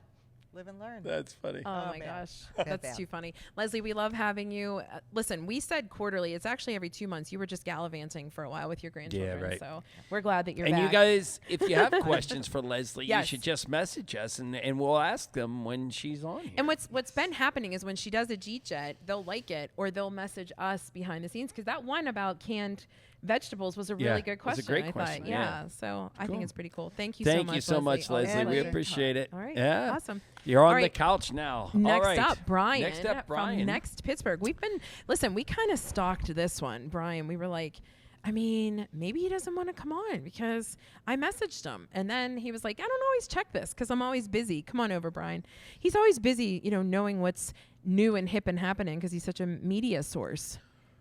D: live and learn.
B: That's funny.
A: Oh, my
D: man.
A: gosh.
D: Bad,
A: That's
D: bad.
A: too funny. Leslie, we love having you. Listen, we said quarterly. It's actually every 2 months. You were just gallivanting for a while with your grandchildren.
B: right.
A: So we're glad that you're
B: And
A: back.
B: you guys, if you have questions for Leslie,
A: Yes.
B: you should just message us, and we'll ask them when she's on here.
A: And what's been happening is when she does a Jeet Jet, they'll like it or they'll message us behind the scenes because that one about canned vegetables was a
B: Yeah,
A: really good
B: it was a
A: question.
B: great
A: I
B: question,
A: thought,
B: yeah.
A: So I think
B: Cool.
A: it's pretty cool. Thank you
B: Thank
A: so much.
B: you so much, Leslie. We
A: Always.
B: appreciate it.
A: All right.
B: Yeah.
A: Awesome.
B: You're on
A: All
B: the
A: right.
B: couch now. All
A: Next
B: right.
A: up, Brian.
B: Next up, Brian.
A: From Next Pittsburgh. We kind of stalked this one, Brian. We were like, I mean, maybe he doesn't want to come on because I messaged him. And then he was like, I don't always check this because I'm always busy. Come on over, Brian. He's always busy, knowing what's new and hip and happening because he's such a media source.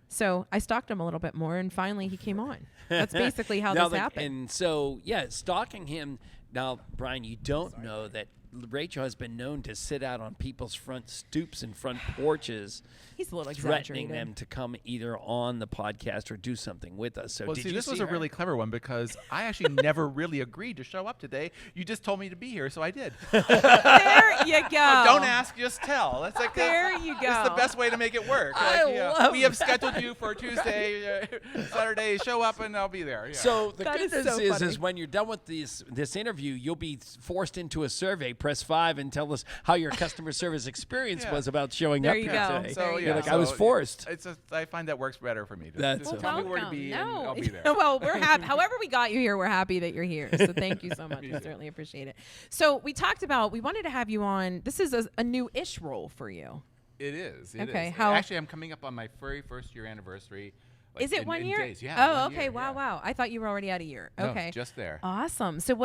A: So I stalked him a little bit more, and finally he came on. That's basically how this happened.
B: And so, stalking him. Now, Brian, you don't know that Rachel has been known to sit out on people's front stoops and front porches,
A: He's a little
B: threatening
A: exaggerated.
B: them to come either on the podcast or do something with us. So,
E: Well,
B: did
E: see,
B: you
E: this was
B: see
E: a
B: her?
E: really clever one because I actually never really agreed to show up today. You just told me to be here, so I did.
A: There you go.
E: Don't ask, just tell. That's like
A: There you
E: It's the
A: go.
E: best way to make it work.
B: I love
E: we have scheduled you for Tuesday, Saturday. Show up, and I'll be there. Yeah.
B: So the
A: That
B: good
A: is
B: news
A: so
B: is
A: funny.
B: when you're done with this interview, you'll be forced into a survey. Press 5 and tell us how your customer service experience
E: Yeah.
B: was about showing
A: There
B: up
A: you
B: here
A: go.
B: today.
E: So
A: There you
B: You're
A: go.
B: like, I was forced.
E: I find that works better for me.
B: That's
E: Just
B: Well,
E: tell me where to
A: welcome.
E: be,
A: No.
E: and I'll be there.
A: Well, we're happy. However we got you here, we're happy that you're here. So thank you so much. We certainly appreciate it. So we wanted to have you on. This is a new-ish role for you.
E: It is.
A: Okay,
E: Is.
A: how-
E: Actually, I'm coming up on my very first year anniversary. Like,
A: Is it
E: in
A: 1 year?
E: Days. Yeah.
A: Oh,
E: 1
A: okay.
E: year,
A: Wow,
E: yeah.
A: wow. I thought you were already at a year.
E: No,
A: Okay.
E: just there.
A: Awesome. So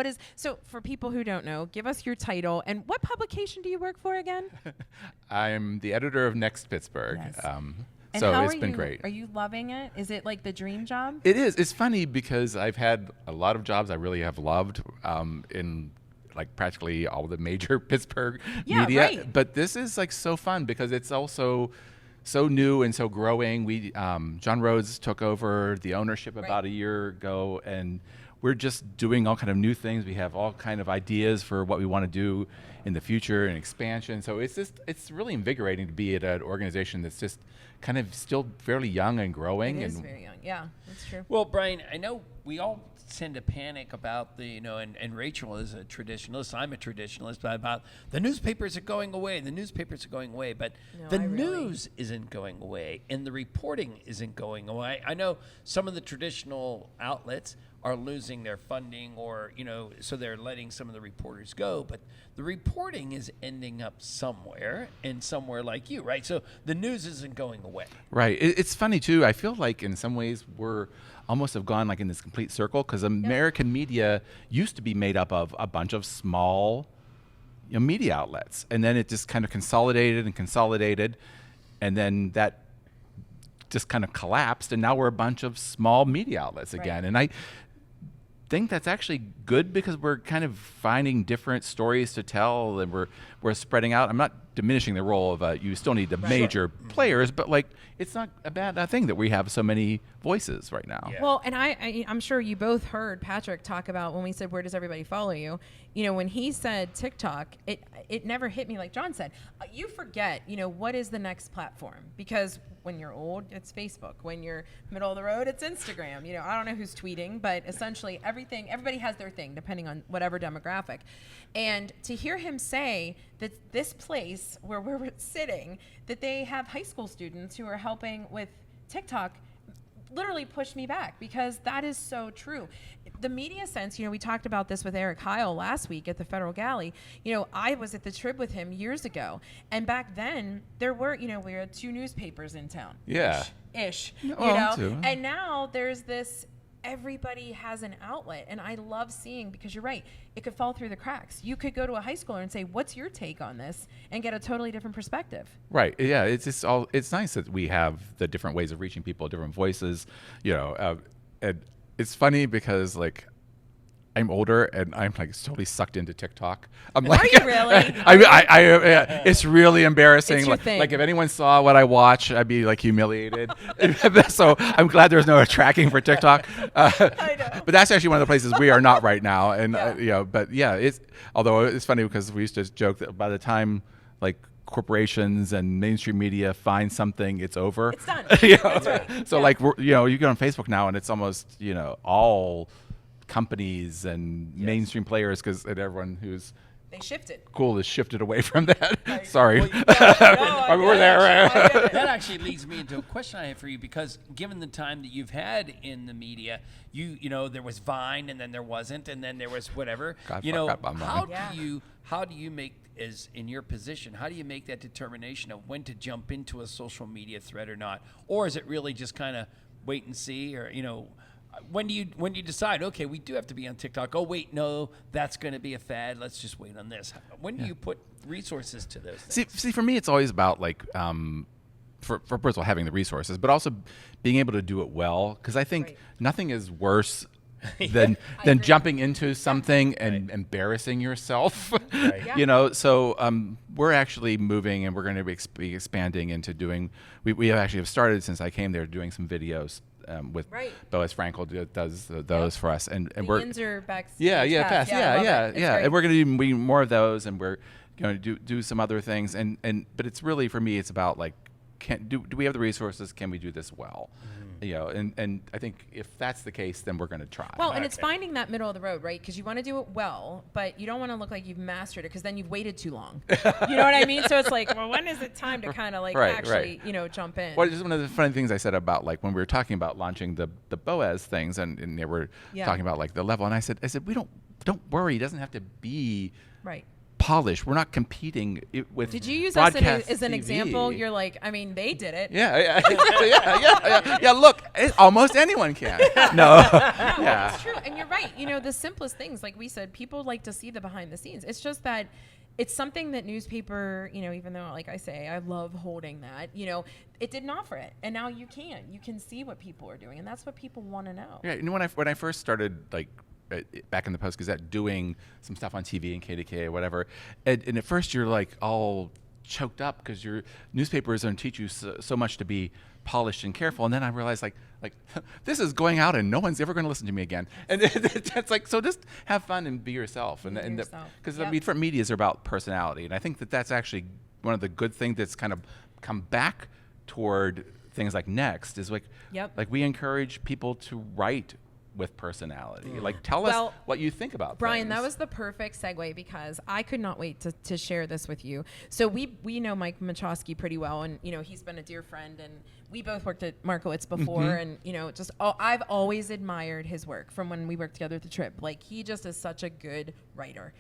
A: for people who don't know, give us your title and what publication do you work for again?
E: I'm the editor of Next Pittsburgh.
A: Yes. And
E: So
A: how
E: it's
A: are
E: been
A: you,
E: great.
A: Are you loving it? Is it like the dream job?
E: It is. It's funny because I've had a lot of jobs I really have loved in like practically all the major Pittsburgh
A: Yeah,
E: media.
A: right.
E: But this is like so fun because it's also so new and so growing. We John Rhodes took over the ownership about a year ago, and we're just doing all kind of new things. We have all kind of ideas for what we want to do in the future and expansion. So it's really invigorating to be at an organization that's just kind of still fairly young and growing.
A: It is
E: and
A: very young. Yeah, that's true.
B: Well, Brian, I know we all tend to panic about and Rachel is a traditionalist. I'm a traditionalist, but about the newspapers are going away. The newspapers are going away, but
A: No,
B: the
A: I really-
B: news isn't going away, and the reporting isn't going away. I know some of the traditional outlets are losing their funding, or so they're letting some of the reporters go, but the reporting is ending up somewhere, and somewhere like you, right? So the news isn't going away.
E: Right. It's funny too. I feel like in some ways we're almost have gone like in this complete circle because American media used to be made up of a bunch of small media outlets, and then it just kind of consolidated, and then that just kind of collapsed, and now we're a bunch of small media outlets again.
A: Right.
E: And I think that's actually good because we're kind of finding different stories to tell, and we're spreading out. I'm not diminishing the role of you still need the major players, but like it's not a bad thing that we have so many voices right now.
B: Yeah.
A: Well, and I'm sure you both heard Patrick talk about when we said, where does everybody follow you? When he said TikTok, it never hit me like John said. You forget, what is the next platform? Because when you're old, it's Facebook. When you're middle of the road, it's Instagram. I don't know who's tweeting, but essentially everybody has their thing depending on whatever demographic. And to hear him say that this place where we're sitting, that they have high school students who are helping with TikTok, literally pushed me back because that is so true. The media sense, we talked about this with Eric Heil last week at the Federal Galley. I was at the Trib with him years ago, and back then there were, we had 2 newspapers in town.
E: Yeah.
A: Ish.
E: Well, too.
A: And now there's this. Everybody has an outlet, and I love seeing, because you're right, it could fall through the cracks. You could go to a high schooler and say, what's your take on this, and get a totally different perspective.
E: Right. Yeah. It's just it's nice that we have the different ways of reaching people, different voices. And it's funny because like I'm older and I'm like totally sucked into TikTok. I'm like,
A: Are you really?
E: it's really embarrassing.
A: It's your
E: like,
A: thing.
E: like if anyone saw what I watch, I'd be like humiliated. So I'm glad there's no tracking for TikTok.
A: I know.
E: But that's actually one of the places we are not right now. And
A: Yeah.
E: but yeah, although it's funny because we used to joke that by the time like corporations and mainstream media find something, it's over.
A: It's done.
E: That's
A: right.
E: So
A: Yeah.
E: like you get on Facebook now and it's almost all companies and mainstream players and everyone who's
A: They shifted.
E: cool has shifted away from that. Sorry.
B: Well,
E: I mean, we're there, right?
B: That actually leads me into a question I have for you, because given the time that you've had in the media, you know, there was Vine, and then there wasn't, and then there was whatever.
E: God,
B: you know,
E: forgot about
B: how
E: Vine.
B: do you make, as in your position, how do you make that determination of when to jump into a social media thread or not, or is it really just kind of wait and see, or you know? When do you decide, okay, we do have to be on TikTok? Oh, wait, no, that's going to be a fad. Let's just wait on this. When do you put resources to those things?
E: See, for me, it's always about like, for first of all, having the resources, but also being able to do it well. Because I think
A: Right.
E: nothing is worse than jumping into something and embarrassing yourself.
A: Yeah.
E: You know, so we're actually moving, and we're going to be expanding into doing. We actually have started since I came there doing some videos. With
A: Right.
E: Boaz Frankel does those for us, and
A: The
E: we're
A: Yinzer backstage
E: yeah,
A: pass.
E: pass.
A: I
E: Yeah,
A: love
E: yeah,
A: it. It's
E: yeah.
A: great.
E: And we're going to do more of those, and we're going to do some other things. But it's really, for me, it's about like, do we have the resources? Can we do this well? You know, and I think if that's the case, then we're going to try.
A: Well, and it's finding that middle of the road, right? Because you want to do it well, but you don't want to look like you've mastered it, because then you've waited too long. You know what I mean? So it's like, well, when is it time to kind of like
E: Right,
A: actually,
E: right.
A: you know, jump in?
E: Well, just one of the funny things I said about like when we were talking about launching the Boaz things, and they were
A: Yeah.
E: talking about like the level, and I said we don't worry. It doesn't have to be
A: Right.
E: polished. We're not competing with.
A: Did you use us
E: broadcast
A: as an
E: TV.
A: example? You're like, I mean, they did it.
E: Yeah, yeah. Look, almost anyone can. No.
A: No,
E: Yeah.
A: it's true. And you're right. You know, the simplest things, like we said, people like to see the behind the scenes. It's just that it's something that newspaper, you know, even though, like I say, I love holding that, you know, it didn't offer it. And now you can see what people are doing. And that's what people want to know.
E: Yeah, you know, when I first started, like, back in the Post Gazette, doing some stuff on TV and KDK or whatever, and at first you're like all choked up because your newspaper is going to teach you so much to be polished and careful, and then I realized like this is going out and no one's ever going to listen to me again, and it's like, so just have fun and be yourself, and
A: yourself.
E: because
A: Yep.
E: I mean, different medias are about personality, and I think that's actually one of the good things that's kind of come back toward things like Next is like
A: Yep.
E: like we encourage people to write with personality. Like, tell us
A: Well,
E: what you think about
A: Brian,
E: things.
A: that was the perfect segue, because I could not wait to share this with you. So we know Mike Machowski pretty well, and you know, he's been a dear friend, and we both worked at Markowitz before, and you know, I've always admired his work from when we worked together at the Trip. Like, he just is such a good writer.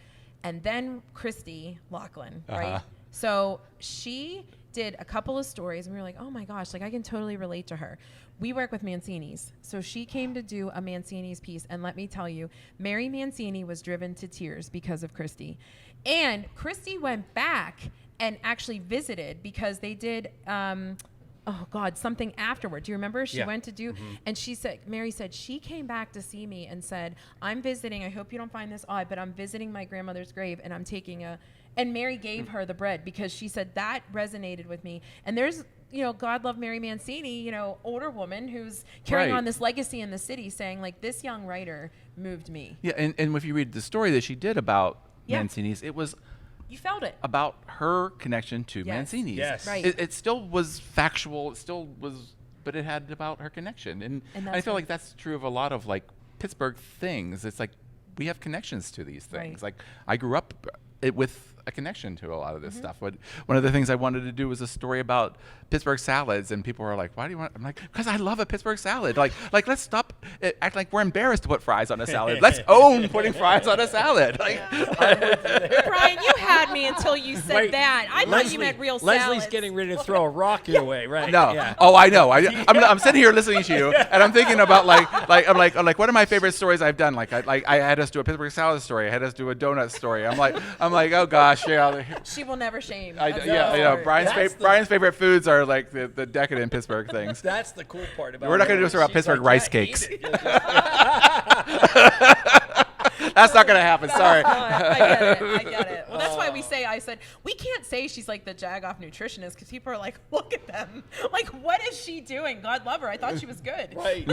A: And then Christy Lachlan, right? So she did a couple of stories, and we were like, oh my gosh, like I can totally relate to her. We work with Mancini's. So she came to do a Mancini's piece, and let me tell you, Mary Mancini was driven to tears because of Christy. And Christy went back and actually visited, because they did something afterward. Do you remember? She went to do, and she said, Mary said, she came back to see me and said, I'm visiting, I hope you don't find this odd, but I'm visiting my grandmother's grave, and I'm taking and Mary gave her the bread, because she said that resonated with me. And there's, you know, God love Mary Mancini, you know, older woman who's carrying
E: Right.
A: on this legacy in the city, saying like, this young writer moved me.
E: Yeah, and if you read the story that she did about
A: Yeah.
E: Mancini's, it was
A: You felt it.
E: about her connection to
A: Yes.
E: Mancini's.
B: Yes.
A: Right.
E: It still was factual. It still was, but it had about her connection. And I
A: that's
E: feel
A: what-
E: like that's true of a lot of like Pittsburgh things. It's like we have connections to these things.
A: Right.
E: Like I grew up with a connection to a lot of
A: Mm-hmm.
E: this stuff. One of the things I wanted to do was a story about Pittsburgh salads, and people were like, "Why do you want?" I'm like, "Because I love a Pittsburgh salad. Like let's stop act like we're embarrassed to put fries on a salad. Let's own putting fries on a salad." Like,
A: Brian, you had me until you said
B: Wait,
A: that. I thought you meant real
B: Leslie's
A: salads.
B: getting ready to throw a rock your way, right?
E: No.
B: Yeah.
E: Oh, I know. I'm sitting here listening to you, and I'm thinking about I'm like what are my favorite stories I've done? Like I had us do a Pittsburgh salad story. I had us do a donut story. I'm like, oh gosh, yeah.
A: She will never shame.
E: I,
A: That's
E: yeah,
A: the
E: yeah.
A: word.
E: Brian's favorite foods are like the decadent Pittsburgh things.
B: That's the cool part about it.
E: We're not gonna do a story about
B: She's
E: Pittsburgh
B: like,
E: rice
B: "Yeah, eat
E: cakes."
B: it."
E: That's not gonna happen. Sorry.
A: I get it. Well, that's why I said, we can't say she's like the Jagoff nutritionist, because people are like, look at them. Like, what is she doing? God love her. I thought she was good.
B: Right.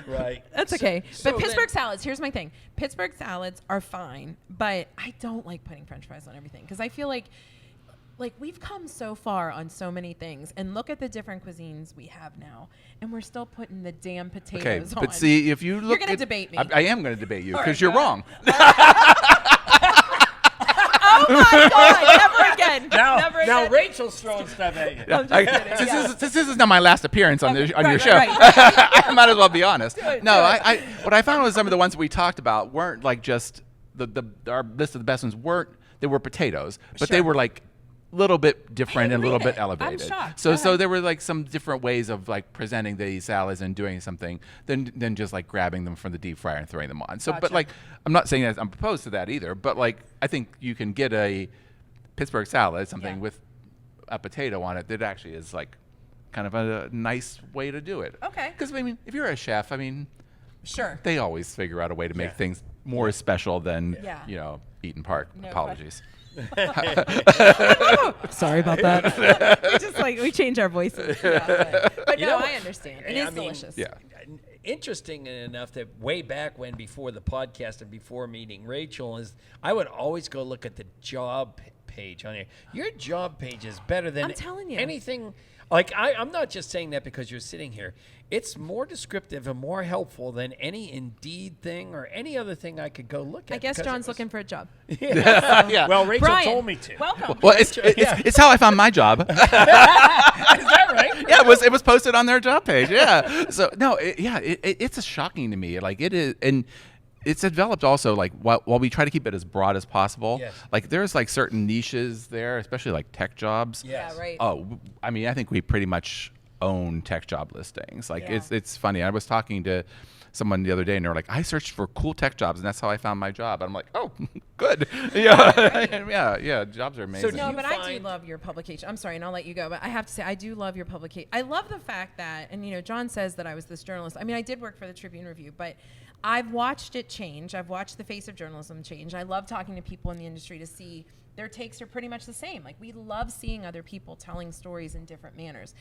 B: Right.
A: That's okay.
B: So
A: But Pittsburgh
B: then-
A: salads, here's my thing. Pittsburgh salads are fine, but I don't like putting French fries on everything, because I feel like we've come so far on so many things, and look at the different cuisines we have now, and we're still putting the damn potatoes
E: Okay,
A: on.
E: but see, if you look,
A: gonna debate me.
E: I am going to debate you
A: All
E: because
A: right,
E: you're
A: go
E: wrong.
A: Oh my God! Never again. Never
B: Now
A: again.
B: Rachel's throwing stuff at you.
A: I'm just kidding.
E: Since this is not my last appearance on, on your
A: right,
E: show,
A: right.
E: I might as well be honest.
A: it,
E: No,
A: do it.
E: what I found was some of the ones we talked about weren't like just our list of the best ones weren't. They were potatoes, but they
A: Sure.
E: were like little bit different and a little
A: read
E: bit
A: it. I'm
E: elevated.
A: shocked.
E: So
A: Go
E: so
A: ahead.
E: there were like some different ways of like presenting these salads and doing something than just like grabbing them from the deep fryer and throwing them on. So but
A: Gotcha.
E: like I'm not saying that I'm opposed to that either, but like I think you can get a Pittsburgh salad, something
A: Yeah.
E: with a potato on it that actually is like kind of a nice way to do it.
A: Okay.
E: Because I mean, if you're a chef, I mean,
A: Sure.
E: they always figure out a way to make
B: Yeah.
E: things more special than
A: Yeah.
E: Eaton Park.
A: No
E: Apologies.
A: Sorry about that. we change our voices. Yeah, but
B: You
A: no,
B: know,
A: I understand. It
B: I
A: is
B: mean,
A: delicious.
E: Yeah.
B: Interesting enough that way back when, before the podcast and before meeting Rachel, is I would always go look at the job page on here. Your job page is better than
A: I'm telling you.
B: anything. Like I'm not just saying that because you're sitting here. It's more descriptive and more helpful than any Indeed thing or any other thing I could go look at.
A: I guess
B: because it
A: John's
B: was-
A: looking for a job.
E: Yeah.
B: Well, Rachel
A: Brian,
B: told me to.
A: Welcome.
E: Well, it's how I found my job.
B: Is that right?
E: Yeah, it was posted on their job page. Yeah. So no, it's shocking to me. Like it is, and it's developed also like while we try to keep it as broad as possible.
B: Yes.
E: Like there's like certain niches there, especially like tech jobs.
B: Yes.
A: Yeah, right.
E: Oh, I mean, I think we pretty much own tech job listings. Like
A: Yeah.
E: it's funny. I was talking to someone the other day, and they're like, "I searched for cool tech jobs, and that's how I found my job." And I'm like, "Oh, good. Yeah. Jobs are amazing."
B: do
A: No,
B: you
A: but I do
B: find-
A: love your publication. I'm sorry, and I'll let you go. But I have to say, I do love your publication. I love the fact that, and John says that I was this journalist. I mean, I did work for the Tribune Review, but I've watched it change. I've watched the face of journalism change. I love talking to people in the industry to see their takes are pretty much the same. Like, we love seeing other people telling stories in different manners.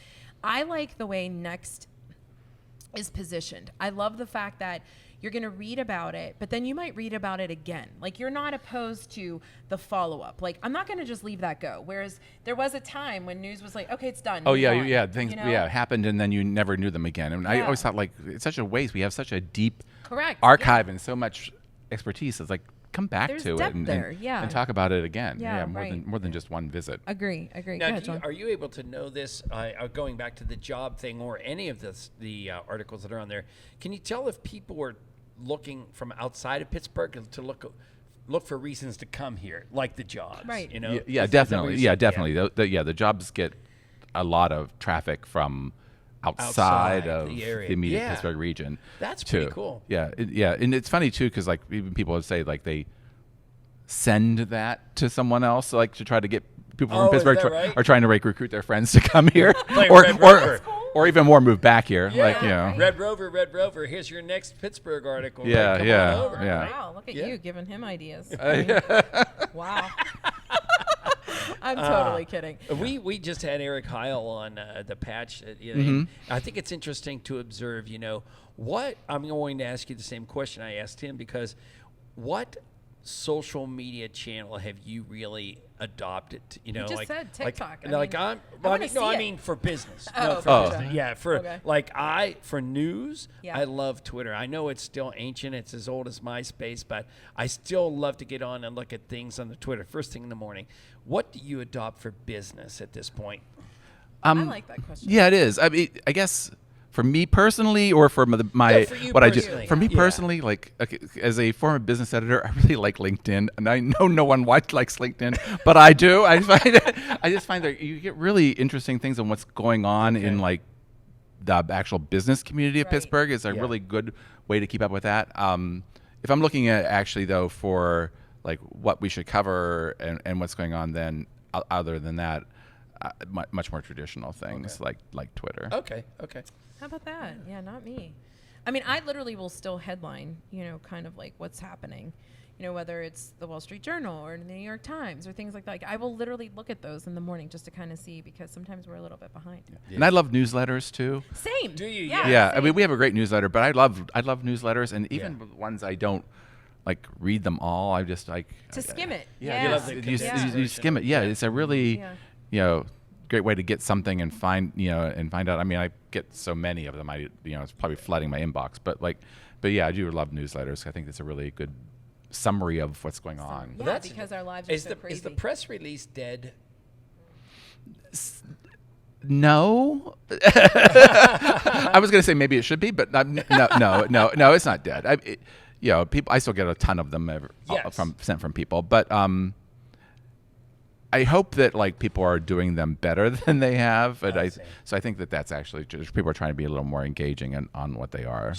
A: I like the way Next is positioned. I love the fact that you're going to read about it, but then you might read about it again. Like, you're not opposed to the follow-up. Like, I'm not going to just leave that go. Whereas there was a time when news was like, okay, it's done.
E: Oh
A: move
E: yeah,
A: on,
E: yeah. Things happened, and then you never knew them again. And I
A: Yeah.
E: always thought like it's such a waste. We have such a deep
A: Correct.
E: archive and so much expertise. It's like come back
A: There's
E: to
A: depth
E: it
A: there, yeah.
E: and talk about it again.
A: Yeah,
E: more
A: right.
E: than just one visit.
A: Agree. Go
B: Now,
A: ahead, John.
B: are you able to know this? Going back to the job thing or any of the articles that are on there, can you tell if people are looking from outside of Pittsburgh to look for reasons to come here, like the jobs?
A: Right.
B: You know?
E: Yeah,
B: Is that what
E: definitely.
B: you're
E: Yeah,
B: saying?
E: definitely. The jobs get a lot of traffic from outside of
B: the area.
E: the immediate
B: Yeah.
E: Pittsburgh region.
B: That's
E: too.
B: pretty cool.
E: Yeah, and it's funny too because like even people would say like they send that to someone else like to try to get people
B: Oh,
E: from
B: is
E: Pittsburgh
B: that right?
E: are trying to recruit their friends to come here
B: Like
E: or
B: Red Rover.
E: or even more move back here.
B: Yeah.
E: Like
B: Red Rover. Here's your next Pittsburgh article. right?
E: Yeah,
B: Come
E: yeah,
B: on over.
E: yeah.
A: Wow, look at
B: Yeah.
A: you giving him ideas. Wow. I'm totally kidding.
B: We just had Eric Heil on the patch.
E: Mm-hmm.
B: I think it's interesting to observe. What I'm going to ask you the same question I asked him because what social media channel have you really adopted?
A: just said TikTok. I
B: Like
A: mean,
B: I'm.
A: I wanna see
B: I
A: it.
B: mean for business.
A: Oh,
B: No, for
A: gotcha.
B: business. Yeah, for
A: Okay.
B: for news.
A: Yeah.
B: I love Twitter. I know it's still ancient. It's as old as MySpace, but I still love to get on and look at things on the Twitter first thing in the morning. What do you adopt for business at this point?
A: I like that question.
E: Yeah, it is. I mean, I guess for me personally, or for my
B: Yeah, for you
E: what I do.
B: personally.
E: For me
B: Yeah.
E: personally, like okay, as a former business editor, I really like LinkedIn, and I know no one likes LinkedIn, but I do. I just find that you get really interesting things on what's going on in like the actual business community of
A: Right.
E: Pittsburgh. Is a
B: Yeah.
E: really good way to keep up with that. If I'm looking at actually though for like what we should cover and what's going on, then other than that. Much more traditional things like Twitter.
B: Okay.
A: How about that? Yeah, not me. I mean, I literally will still headline, kind of like what's happening, whether it's the Wall Street Journal or the New York Times or things like that. Like, I will literally look at those in the morning just to kind of see because sometimes we're a little bit behind.
E: And I love newsletters too.
A: Same.
B: Do you?
A: Yeah.
E: Yeah, I
A: same.
E: mean we have a great newsletter, but I love newsletters, and even the ones I don't like read them all. I just like
A: To skim it.
E: Yeah,
B: You
A: Yeah.
B: love the
E: you
B: condensed
E: skim it. Yeah, it's a really
A: Yeah.
E: great way to get something and find out. I mean, I get so many of them. It's probably flooding my inbox, but yeah, I do love newsletters. I think it's a really good summary of what's going on.
A: Yeah,
B: That's-
A: because our lives are
B: Is
A: so
B: the
A: crazy.
B: is the press release dead?
E: No, I was going to say maybe it should be, but no, it's not dead. People. I still get a ton of them
B: Yes.
E: sent from people, but I hope that like people are doing them better than they have. But
B: I see.
E: so I think that that's actually just people are trying to be a little more engaging on what they are.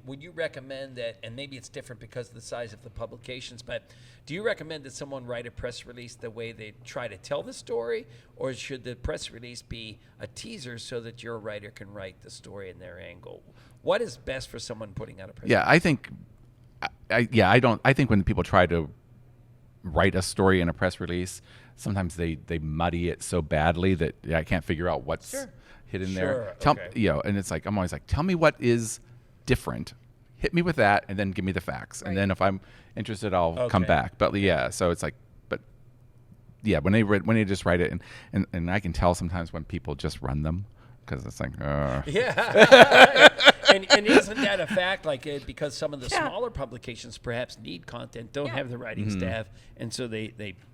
B: Would you recommend that, and maybe it's different because of the size of the publications, but do you recommend that someone write a press release the way they try to tell the story, or should the press release be a teaser so that your writer can write the story in their angle? What is best for someone putting out a press
E: Yeah,
B: release?
E: I think when people try to write a story in a press release, sometimes they muddy it so badly that I can't figure out what's hidden there.
B: okay.
E: And it's like I'm always like, tell me what is different. Hit me with that, and then give me the facts, and then if I'm interested, I'll come
B: Okay.
E: back. But so it's like, when they just write it, and I can tell sometimes when people just run them because it's like,
B: Yeah. and isn't that a fact? Like, because some of the smaller publications perhaps need content, don't have the writing staff, and so they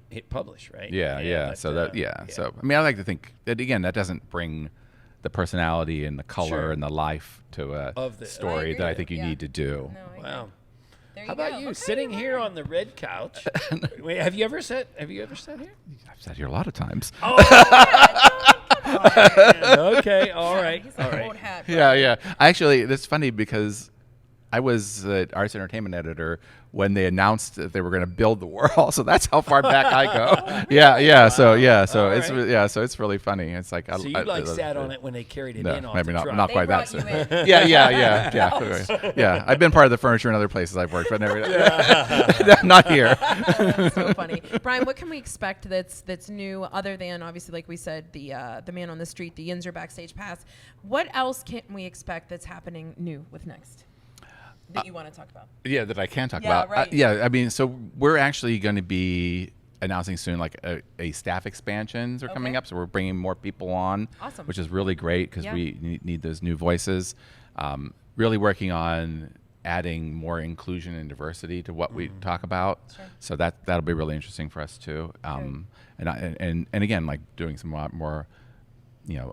B: hit publish, right?
E: Yeah.
B: But,
E: So I mean, I like to think that again, that doesn't bring the personality and the color
B: Sure.
E: and the life to a
B: Of the-
E: story that I think you
A: Yeah.
E: need to do.
A: No, I
B: Wow.
A: There
B: How about
A: go.
B: you
A: Okay,
B: sitting
A: you
B: here
A: learn.
B: on the red couch? Wait, have you ever sat here?
E: I've sat here a lot of times.
B: Okay, all right,
A: He's
B: all
A: an
B: right.
A: old hat.
E: Yeah. Actually, that's funny because I was the arts entertainment editor when they announced that they were going to build the Warhol. So that's how far back I go. Yeah. So
B: All
E: it's
B: right.
E: So it's really funny. It's like
B: So you sat on it when they carried it
E: No,
B: in off
E: maybe
B: the
E: not.
B: truck.
E: Not
A: They
E: quite that.
A: brought you in.
E: Yeah. I've been part of the furniture in other places I've worked, but never. Not here.
A: So funny. Brian, what can we expect that's new other than obviously, like we said, the man on the street, the Yinzer backstage pass? What else can we expect that's happening new with Next that you want to talk about?
E: Yeah, that I can talk
A: Yeah,
E: about.
A: right.
E: I mean, so we're actually going to be announcing soon, like a staff expansions are coming
A: Okay.
E: up. So we're bringing more people on,
A: Awesome.
E: which is really great because
A: Yeah.
E: we need those new voices. Really working on adding more inclusion and diversity to what we talk about.
A: Sure.
E: So that'll be really interesting for us too. And again, like doing some more,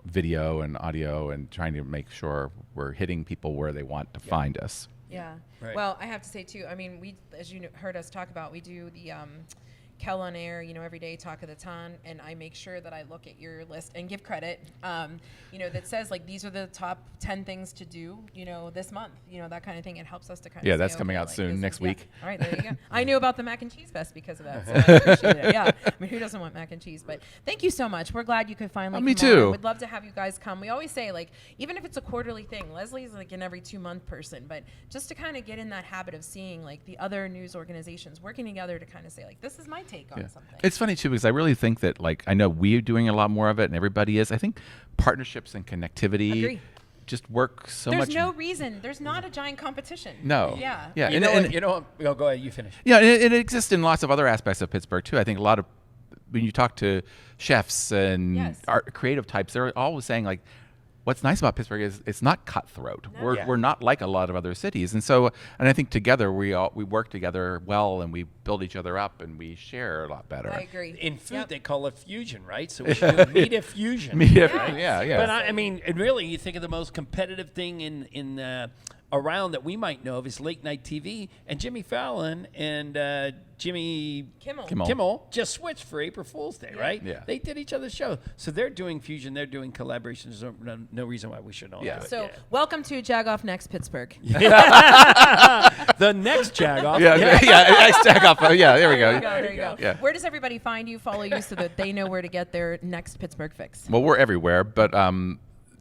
E: video and audio and trying to make sure we're hitting people where they want to find us.
A: Yeah.
B: Right.
A: Well, I have to say too. I mean, we, as you heard us talk about, we do the Kel on Air, every day talk of the town, and I make sure that I look at your list and give credit, that says like these are the top 10 things to do, this month, that kind of thing. It helps us to kind of
E: Yeah,
A: say,
E: that's coming
A: okay,
E: out
A: like,
E: soon,
A: this
E: next
A: is-
E: week.
A: All right, there you go. I knew about the Mac and Cheese Fest because of that, so I appreciate it. Yeah, I mean, who doesn't want mac and cheese? But thank you so much. We're glad you could finally.
E: Me
A: come on.
E: too.
A: We'd love to have you guys come. We always say like, even if it's a quarterly thing, Leslie's like an every 2-month person, but just to kind of get in that habit of seeing like the other news organizations working together to kind of say like, this is my take on something.
E: It's funny too because I really think that like I know we're doing a lot more of it and everybody is. I think partnerships and connectivity
A: Agree.
E: just work so
A: There's
E: much.
A: no reason. There's not a giant competition.
E: No.
A: Yeah.
E: Yeah.
B: You know, go ahead. You finish.
E: Yeah, and it exists in lots of other aspects of Pittsburgh too. I think a lot of when you talk to chefs and
A: Yes.
E: art creative types, they're always saying like, "What's nice about Pittsburgh is it's not cutthroat.
A: No.
E: We're not like a lot of other cities." And so, and I think together we work together well, and we build each other up, and we share a lot better.
A: I agree.
B: In food,
A: Yep.
B: they call it fusion, right? So we should do media fusion.
E: Media-
B: right?
E: yeah.
B: But I mean, and really, you think of the most competitive thing in around that we might know of is late night TV, and Jimmy Fallon and Jimmy
A: Kimmel.
B: just switched for April Fool's Day, right?
E: Yeah.
B: They did each other's show, so they're doing fusion, they're doing collaborations. There's no reason why we shouldn't all
E: Yeah.
B: do it.
A: So welcome to Jagoff Next Pittsburgh.
B: The next Jagoff.
E: Stack up. Yeah, there we go.
A: There you go.
E: Yeah.
A: Where does everybody find you, follow you, so that they know where to get their next Pittsburgh fix?
E: Well, we're everywhere, but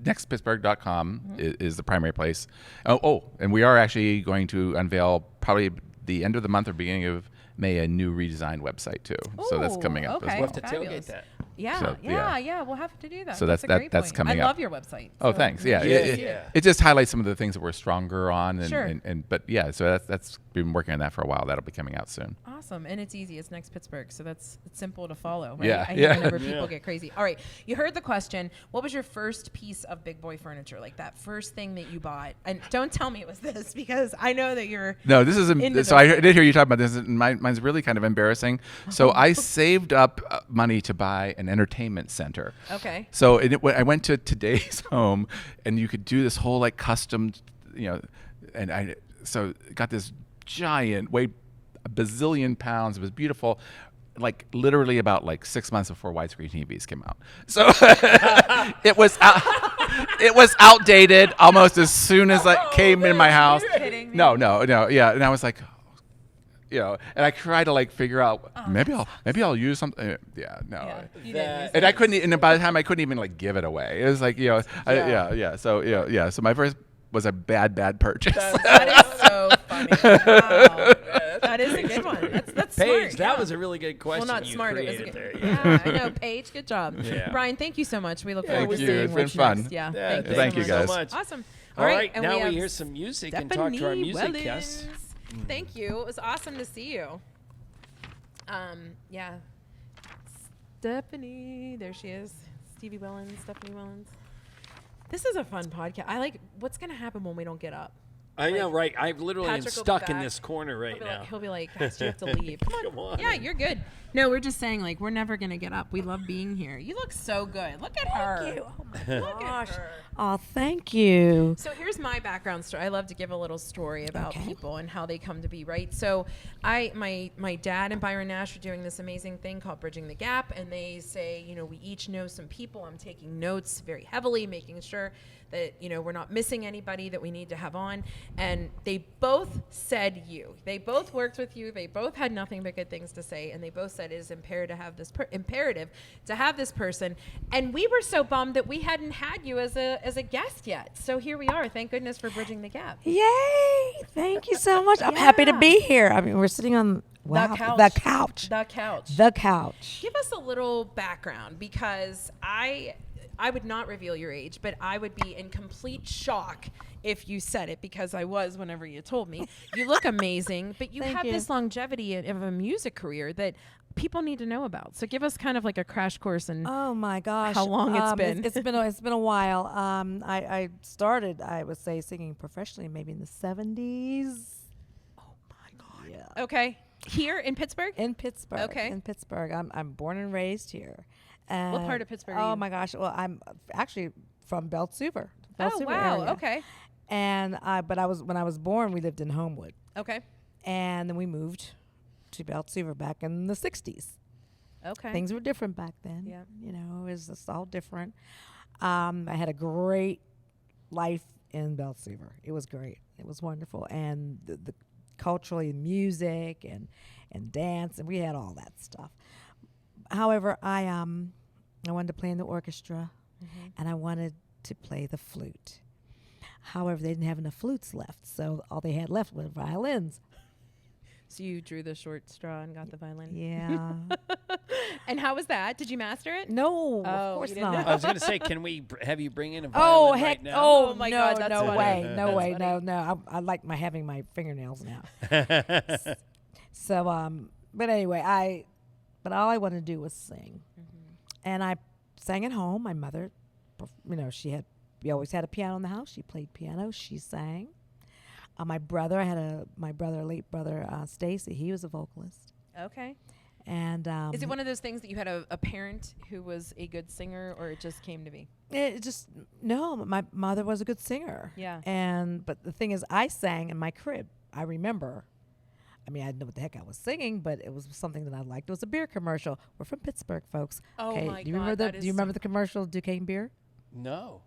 E: nextpittsburgh.com is the primary place. And we are actually going to unveil probably the end of the month or beginning of May a new redesigned website too. So that's
A: Ooh,
E: coming up
A: okay.
E: as
B: We'll
E: well.
B: have to
A: Fabulous.
B: tailgate that.
A: Yeah,
E: So,
A: yeah. We'll have to do that.
E: So
A: that's a
E: that's-
A: great
E: that's
A: point.
E: coming
A: I
E: up.
A: love your website.
E: Oh,
A: so
E: thanks. Yeah,
A: make
B: Yeah,
A: sure you
E: it,
A: see
B: yeah.
E: it just highlights some of the things that we're stronger on, and,
A: Sure.
E: but yeah, so that's been working on that for a while. That'll be coming out soon.
A: Awesome, and it's easy. It's next Pittsburgh, so it's simple to follow. Right?
E: Yeah,
A: I
E: yeah.
A: hate whenever people
B: Yeah.
A: get crazy. All right, you heard the question. What was your first piece of big boy furniture? Like that first thing that you bought? And don't tell me it was this because I know that you're.
E: No, this is
A: Into
E: so I
A: those
E: did hear you talk about this. And mine's really kind of embarrassing. So I saved up money to buy an entertainment center.
A: Okay.
E: So I went to Today's Home, and you could do this whole like custom, and I got this giant, weighed a bazillion pounds. It was beautiful. Like literally about like 6 months before widescreen TVs came out. So it was outdated almost as soon as it came in my house.
A: You're kidding me.
E: No, yeah. And I was like, and I tried to like figure out maybe I'll use something. Yeah, no.
A: Yeah, you didn't
B: That-
A: use
E: And I couldn't, and by the time I couldn't even like give it away. It was like, So my first was a bad purchase.
A: That is so funny. Wow. That is a good one. That's
B: Paige,
A: smart.
B: that
A: yeah.
B: was a really good question.
A: Well, not
B: you
A: smart. It was a
B: created
A: good.
B: there.
A: Yeah, I know. Paige, good job.
B: Yeah.
A: Brian, thank you so much. We look
B: Yeah,
A: forward to
E: thank you.
A: seeing
E: It's been
A: what's
E: fun.
A: next. Yeah,
B: Yeah,
E: Thank you, guys.
B: so much.
A: Awesome.
B: All right,
A: and
B: now we
A: have
B: hear some music and talk to our
A: Stephanie
B: music
A: Wellens.
B: guests.
A: Thank you. It was awesome to see you. Yeah. Stephanie, there she is. Stevie Wellens, Stephanie Wellens. This is a fun podcast. I like what's going to happen when we don't get up.
B: I know, right? I literally am
A: Patrick will be
B: stuck in
A: back.
B: this corner right now.
A: He'll be like, guys, you have to leave. Come on.
B: Come on.
A: Yeah, you're good. No, we're just saying, like, we're never going to get up. We love being here. You look so good. Look at her.
F: Thank you. Oh my
A: Look at
F: gosh.
A: her.
F: Oh, thank you.
A: So here's my background story. I love to give a little story about
F: Okay.
A: people and how they come to be, right? So my dad and Byron Nash are doing this amazing thing called Bridging the Gap, and they say, we each know some people. I'm taking notes very heavily, making sure that, we're not missing anybody that we need to have on. And they both said you. They both worked with you. They both had nothing but good things to say, and they both said it is imperative to have this person. And we were so bummed that we hadn't had you as a guest yet. So here we are. Thank goodness for Bridging the Gap.
F: Yay. Thank you so much. I'm happy to
A: Yeah.
F: be here. I mean, we're sitting on
A: The couch.
F: the couch.
A: The couch.
F: The couch.
A: Give us a little background because I would not reveal your age, but I would be in complete shock if you said it because I was whenever you told me. You look amazing, but you
F: Thank
A: have
F: you.
A: this longevity of a music career that people need to know about. So give us kind of like a crash course in
F: Oh my gosh.
A: How long it's been.
F: It's been a while. I started, I would say, singing professionally maybe in the 70s. Oh my God. Yeah.
A: Okay. Here in Pittsburgh?
F: In Pittsburgh.
A: Okay.
F: In Pittsburgh. I'm born and raised here. And
A: part of Pittsburgh are
F: Oh
A: you?
F: my gosh. Well, I'm actually from Beltsuver.
A: Oh,
F: Beltsuver
A: wow.
F: area.
A: Okay.
F: And when I was born, we lived in Homewood,
A: Okay.
F: and then we moved to Beltsuver back in the 60s.
A: Okay.
F: Things were different back then.
A: Yeah.
F: It was just all different. I had a great life in Beltsuver. It was great. It was wonderful, and the culturally music and dance, and we had all that stuff. However, I wanted to play in the orchestra, and I wanted to play the flute. However, they didn't have enough flutes left, so all they had left were violins.
A: So you drew the short straw and got the violin.
F: Yeah.
A: And how was that? Did you master it?
F: No,
A: Oh,
F: of course
A: you didn't
F: not.
B: I was going to say, can we have you bring in a
F: Oh
B: violin
F: heck!
B: right now?
F: Oh,
A: Oh my
F: no,
A: God, that's
F: no
A: funny.
F: way,
A: That's
F: no way,
A: funny.
F: no. I like having my fingernails now. So, but anyway, but all I wanted to do was sing, and I sang at home. My mother, we always had a piano in the house. She played piano. She sang. My late brother, Stacy. He was a vocalist,
A: Okay.
F: and
A: Is it one of those things that you had a parent who was a good singer, or it just came to be?
F: No, my mother was a good singer.
A: Yeah.
F: But the thing is, I sang in my crib. I remember. I mean, I didn't know what the heck I was singing, but it was something that I liked. It was a beer commercial. We're from Pittsburgh, folks.
A: Oh
F: okay,
A: my
F: do you remember
A: God,
F: the
A: that
F: Do you
A: is
F: remember
A: so-
F: the commercial Duquesne beer?
B: No.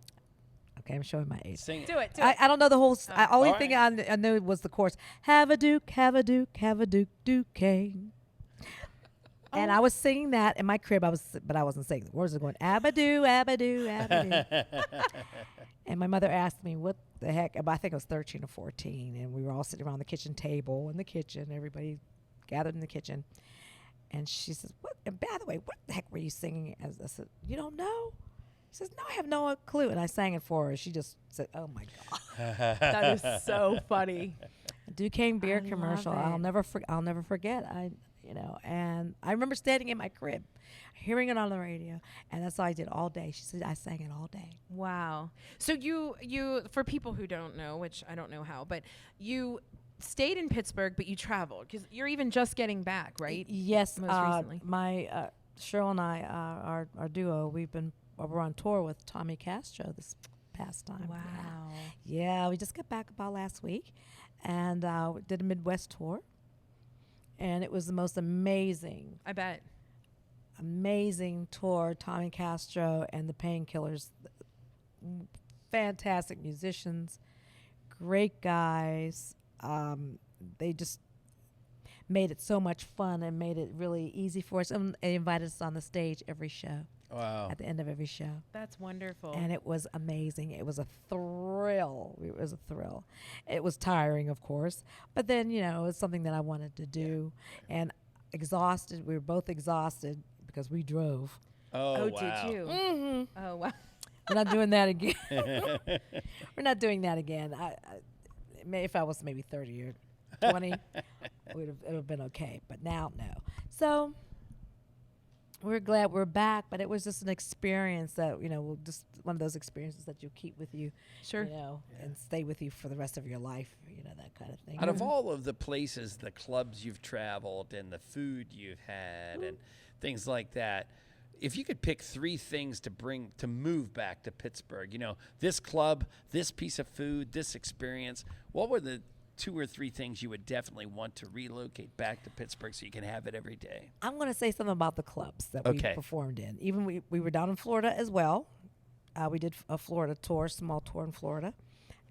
F: Okay, I'm showing my age.
B: Sing it.
A: Do it. Do
F: I,
A: it.
F: I don't know the whole. Only
B: All
F: thing
B: right.
F: I knew was the chorus. Have a Duke, have a Duke, have a Duke, Duquesne. And I was singing that in my crib. But I wasn't saying the words. I was going abadoo, abadoo, abadoo. And my mother asked me what the heck. I think I was 13 or 14, and we were all sitting around the kitchen table in the kitchen. Everybody gathered in the kitchen, and she says, "What and by the way, what the heck were you singing? As I said, you don't know? She says, no, I have no clue. And I sang it for her. She just said, oh my God.
A: That is so funny.
F: Duquesne beer
A: I love
F: commercial.
A: it.
F: I'll never forget. And I remember standing in my crib, hearing it on the radio, and that's all I did all day. She said I sang it all day.
A: Wow. So you for people who don't know, which I don't know how, but you stayed in Pittsburgh, but you traveled because you're even just getting back, right?
F: Yes,
A: Most recently.
F: my Cheryl and I, our duo, we're on tour with Tommy Castro this past time.
A: Wow.
F: Yeah, we just got back about last week, and we did a Midwest tour, and it was the most amazing
A: I bet.
F: tour. Tommy Castro and the Painkillers, fantastic musicians, great guys. They just made it so much fun and made it really easy for us. And they invited us on the stage every show.
B: Wow.
F: At the end of every show.
A: That's wonderful.
F: And it was amazing. It was a thrill. It was a thrill. It was tiring, of course, but then, it's something that I wanted to do. And exhausted. We were both exhausted because we drove.
B: Oh, wow.
A: did you?
F: Mm-hmm.
A: Oh, wow.
F: We're not doing that again. We're not doing that again. If I was maybe 30 or 20, it would have been okay. But now, no. So we're glad we're back, but it was just an experience that, just one of those experiences that you keep with you,
A: Sure.
F: and stay with you for the rest of your life, that kind of thing.
B: Out of all of the places, the clubs you've traveled and the food you've had and things like that, if you could pick 3 things to move back to Pittsburgh, this club, this piece of food, this experience, what were the 2 or 3 things you would definitely want to relocate back to Pittsburgh so you can have it every day?
F: I'm going to say something about the clubs that
B: Okay.
F: we performed in. Even we were down in Florida as well. We did a Florida tour, small tour in Florida.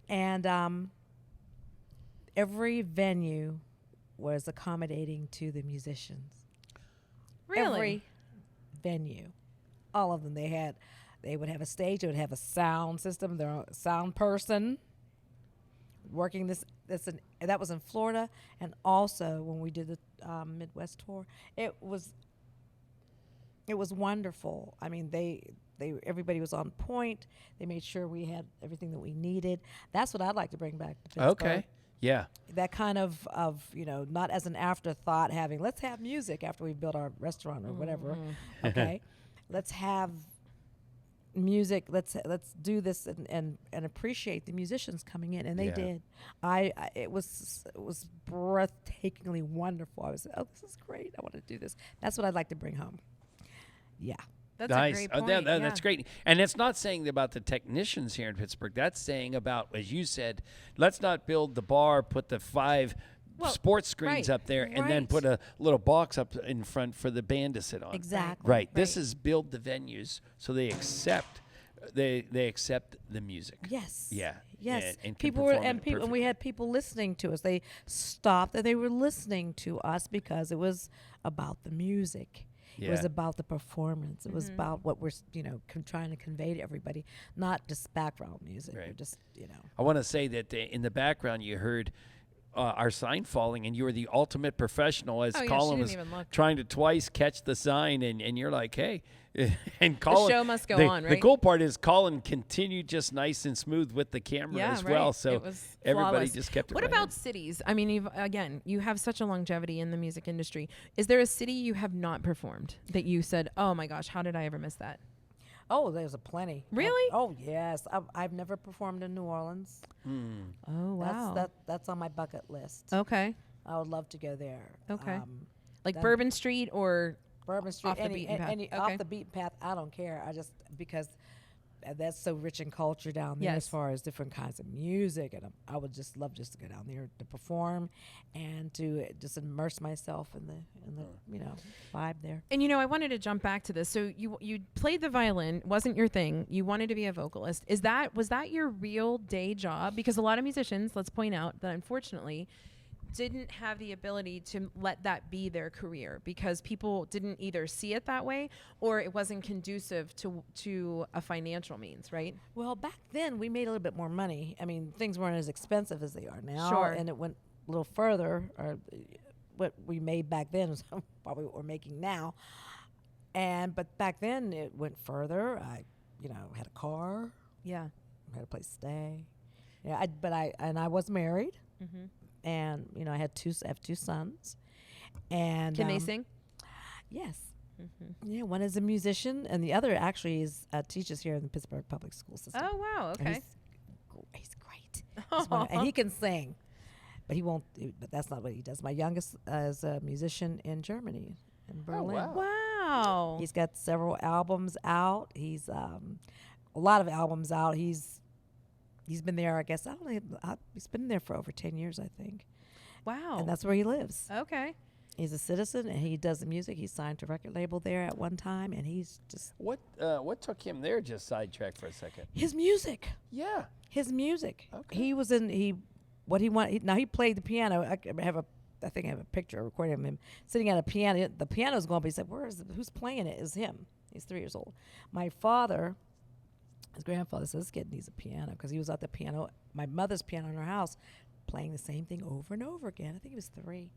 F: And every venue was accommodating to the musicians.
A: Really?
F: Every venue. All of them. They would have a stage, they would have a sound system, their own sound person working this. That was in Florida, and also when we did the Midwest tour, it was wonderful. I mean, everybody was on point. They made sure we had everything that we needed. That's what I'd like to bring back to Pittsburgh.
B: Okay. Yeah.
F: That kind of not as an afterthought, let's have music after we built our restaurant or whatever. Okay, let's have music. Let's do this and appreciate the musicians coming in, and they
B: Yeah.
F: did. It was breathtakingly wonderful. I was this is great. I want to do this. That's what I'd like to bring home. Yeah.
A: That's
B: Nice.
A: a great
B: Oh,
A: point.
B: that's great. And it's not saying about the technicians here in Pittsburgh. That's saying about, as you said, let's not build the bar, put the 5 sports screens
A: right,
B: up there, and then
F: right.
B: put a little box up in front for the band to sit on.
F: Exactly.
B: Right. This is build the venues so they accept they accept the music.
F: Yes.
B: Yeah.
F: Yes.
B: And can
F: People were
B: perform it
F: and we had people listening to us. They stopped and they were listening to us because it was about the music. It was
B: Yeah.
F: about the performance. It was about what we're trying to convey to everybody, not just background music.
B: Right.
F: We're just
B: I want to say that in the background you heard our sign falling, and you were the ultimate professional as
A: Oh, yeah,
B: Colin
A: she
B: was
A: didn't even look.
B: trying to twice catch the sign, and you're like, hey. And Colin,
A: show must go on,
B: The
A: right?
B: cool part is Colin continued just nice and smooth with the camera
A: Yeah,
B: as well,
A: right.
B: so
A: It was
B: everybody
A: flawless.
B: just kept it
A: What
B: right
A: about
B: in.
A: cities? I mean, you have such a longevity in the music industry. Is there a city you have not performed that you said, oh my gosh, how did I ever miss that?
F: oh, there's a plenty.
A: Really?
F: Oh yes. I've never performed in New Orleans.
A: Oh, wow.
F: That's on my bucket list.
A: Okay.
F: I would love to go there.
A: Okay. Like
F: That-
A: Bourbon Street or
F: Bourbon Street,
A: Off the beaten path. Okay.
F: off the beaten path. I don't care. Because that's so rich in culture down there
A: Yes.
F: as far as different kinds of music, and I would just love just to go down there to perform and to just immerse myself in the vibe there.
A: And I wanted to jump back to this. So you played the violin, wasn't your thing. You wanted to be a vocalist. Was that your real day job? Because a lot of musicians, let's point out that unfortunately didn't have the ability to let that be their career because people didn't either see it that way or it wasn't conducive to a financial means, right?
F: Well, back then we made a little bit more money. I mean, things weren't as expensive as they are now,
A: Sure.
F: and it went a little further. Or what we made back then was probably what we're making now. But back then it went further. I, had a car,
A: Yeah.
F: had a place to stay. Yeah, I was married, and I have two sons, and
A: Can they sing?
F: Yes. Yeah, one is a musician, and the other actually is teaches here in the Pittsburgh Public School System.
A: Oh, wow.
F: And
A: Okay.
F: he's great. And he can sing, but he won't. But that's not what he does. My youngest is a musician in Germany, in Berlin.
B: wow.
A: Wow.
F: He's got several albums out. He's a lot of albums out. He's been there. I guess I don't know. He's been there for over 10 years, I think,
A: Wow.
F: and that's where he lives.
A: Okay.
F: He's a citizen, and he does the music. He's signed to a record label there at one time, and he's just
B: What took him there? Just sidetrack for a second.
F: his music.
B: Yeah.
F: His music.
B: Okay.
F: He was in what he wanted. Now he played the piano. I think I have a picture, a recording of him sitting at a piano. The piano's going, but he said, who's playing it? Is him. He's 3 years old. My father, his grandfather says, this kid needs a piano, because he was at the piano, my mother's piano in her house, playing the same thing over and over again. I think he was 3.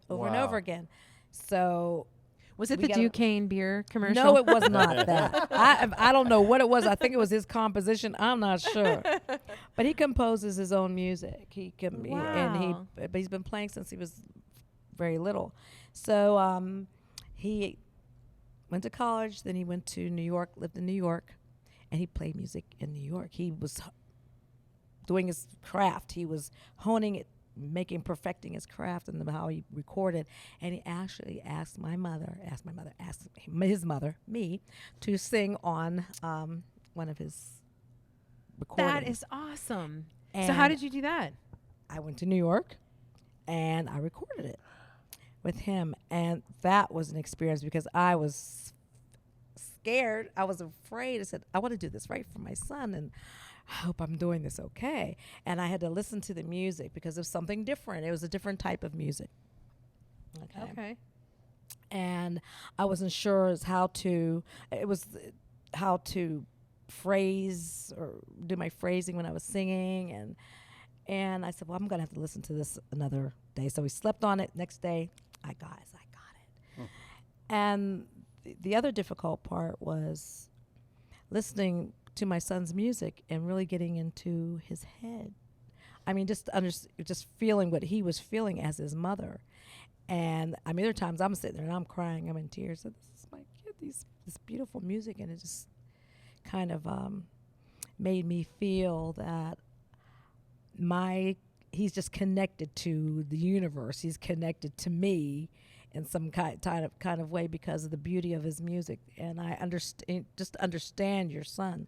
F: Over and
B: Wow.
F: over again. So
A: Was it
F: we
A: the
F: gotta-
A: Duquesne beer commercial?
F: no, it was not that. I don't know what it was. I think it was his composition. I'm not sure. But he composes his own music.
A: Wow.
F: But he's been playing since he was very little. So he went to college. Then he went to New York, lived in New York, and he played music in New York. He was doing his craft. He was honing it, perfecting his craft and how he recorded. And he actually asked his mother, me, to sing on one of his recordings.
A: That is awesome. So how
F: And
A: did you do that?
F: I went to New York and I recorded it with him. And that was an experience, because I was scared. I was afraid. I said, I want to do this right for my son, and I hope I'm doing this okay. And I had to listen to the music because it was something different. It was a different type of music.
A: Okay.
F: And I wasn't sure as how to phrase or do my phrasing when I was singing. And I said, well, I'm going to have to listen to this another day. So we slept on it. Next day, I got it. And the other difficult part was listening to my son's music and really getting into his head. I mean, just feeling what he was feeling as his mother. And I mean, there are times I'm sitting there and I'm crying, I'm in tears. So this is my kid, this beautiful music, and it just kind of made me feel that he's just connected to the universe. He's connected to me in some kind of way because of the beauty of his music. And I understand your son.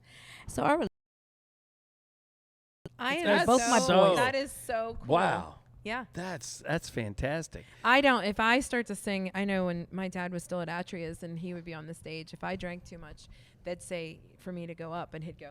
F: So
A: I
F: both my boys.
A: That is so cool.
B: Wow.
A: Yeah.
B: That's fantastic.
A: If I start to sing, I know when my dad was still at Atria's and he would be on the stage, if I drank too much, they'd say for me to go up, and he'd go,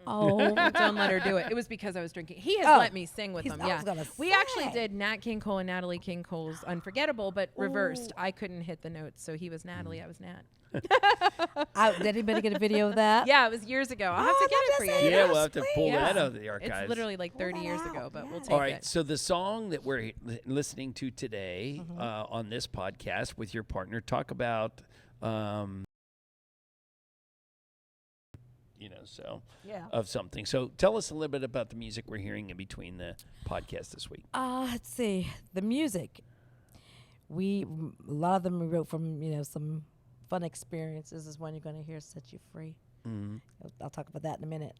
F: Oh,
A: don't let her do it. It was because I was drinking. He has
F: Oh,
A: let me sing with
F: he's-
A: them.
F: I
A: Yeah.
F: was gonna
A: We actually
F: say.
A: did Nat King Cole and Natalie King Cole's Unforgettable, but reversed. I couldn't hit the notes. So he was Natalie, I was Nat.
F: did anybody get a video of that?
A: Yeah, it was years ago. I'll have to get it for you.
B: Yeah, we'll have to pull
A: Yeah.
B: that out of the archives.
A: It's literally like 30
F: that
A: years
F: out,
A: ago, but we'll
F: yeah.
A: take
B: All right,
A: it.
B: so the song that we're listening to today
A: Mm-hmm.
B: on this podcast with your partner, talk about,
F: Yeah.
B: of something. So tell us a little bit about the music we're hearing in between the podcast this week.
F: Let's see. The music. A lot of them we wrote from, some fun experiences. Is one you're going to hear, Set You Free.
B: Mm-hmm.
F: I'll talk about that in a minute.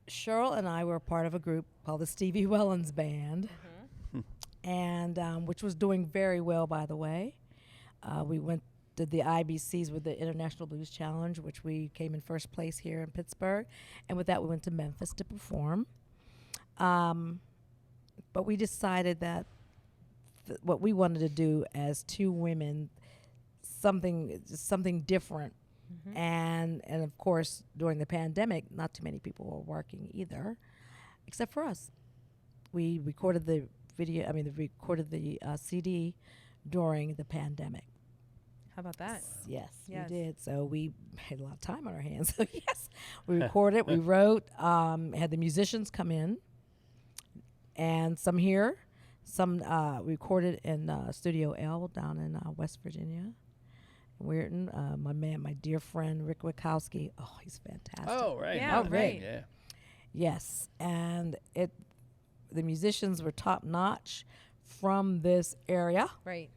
F: Cheryl and I were part of a group called the Stevie Wellens Band, and which was doing very well, by the way. We did the IBCs with the International Blues Challenge, which we came in first place here in Pittsburgh. And with that, we went to Memphis to perform. But we decided that what we wanted to do as two women, something different. And of course, during the pandemic, not too many people were working either, except for us. We recorded the CD during the pandemic.
A: How about that?
F: Yes,
A: Yes.
F: we did. So we had a lot of time on our hands. So yes, we recorded, we wrote, had the musicians come in, and some here, some recorded in Studio L down in West Virginia, Weirton. My dear friend Rick Wachowski. Oh, he's fantastic.
B: Oh, right.
A: Yeah,
B: No,
A: right.
B: Yeah.
F: Yes, and the musicians were top notch from this area.
A: Right.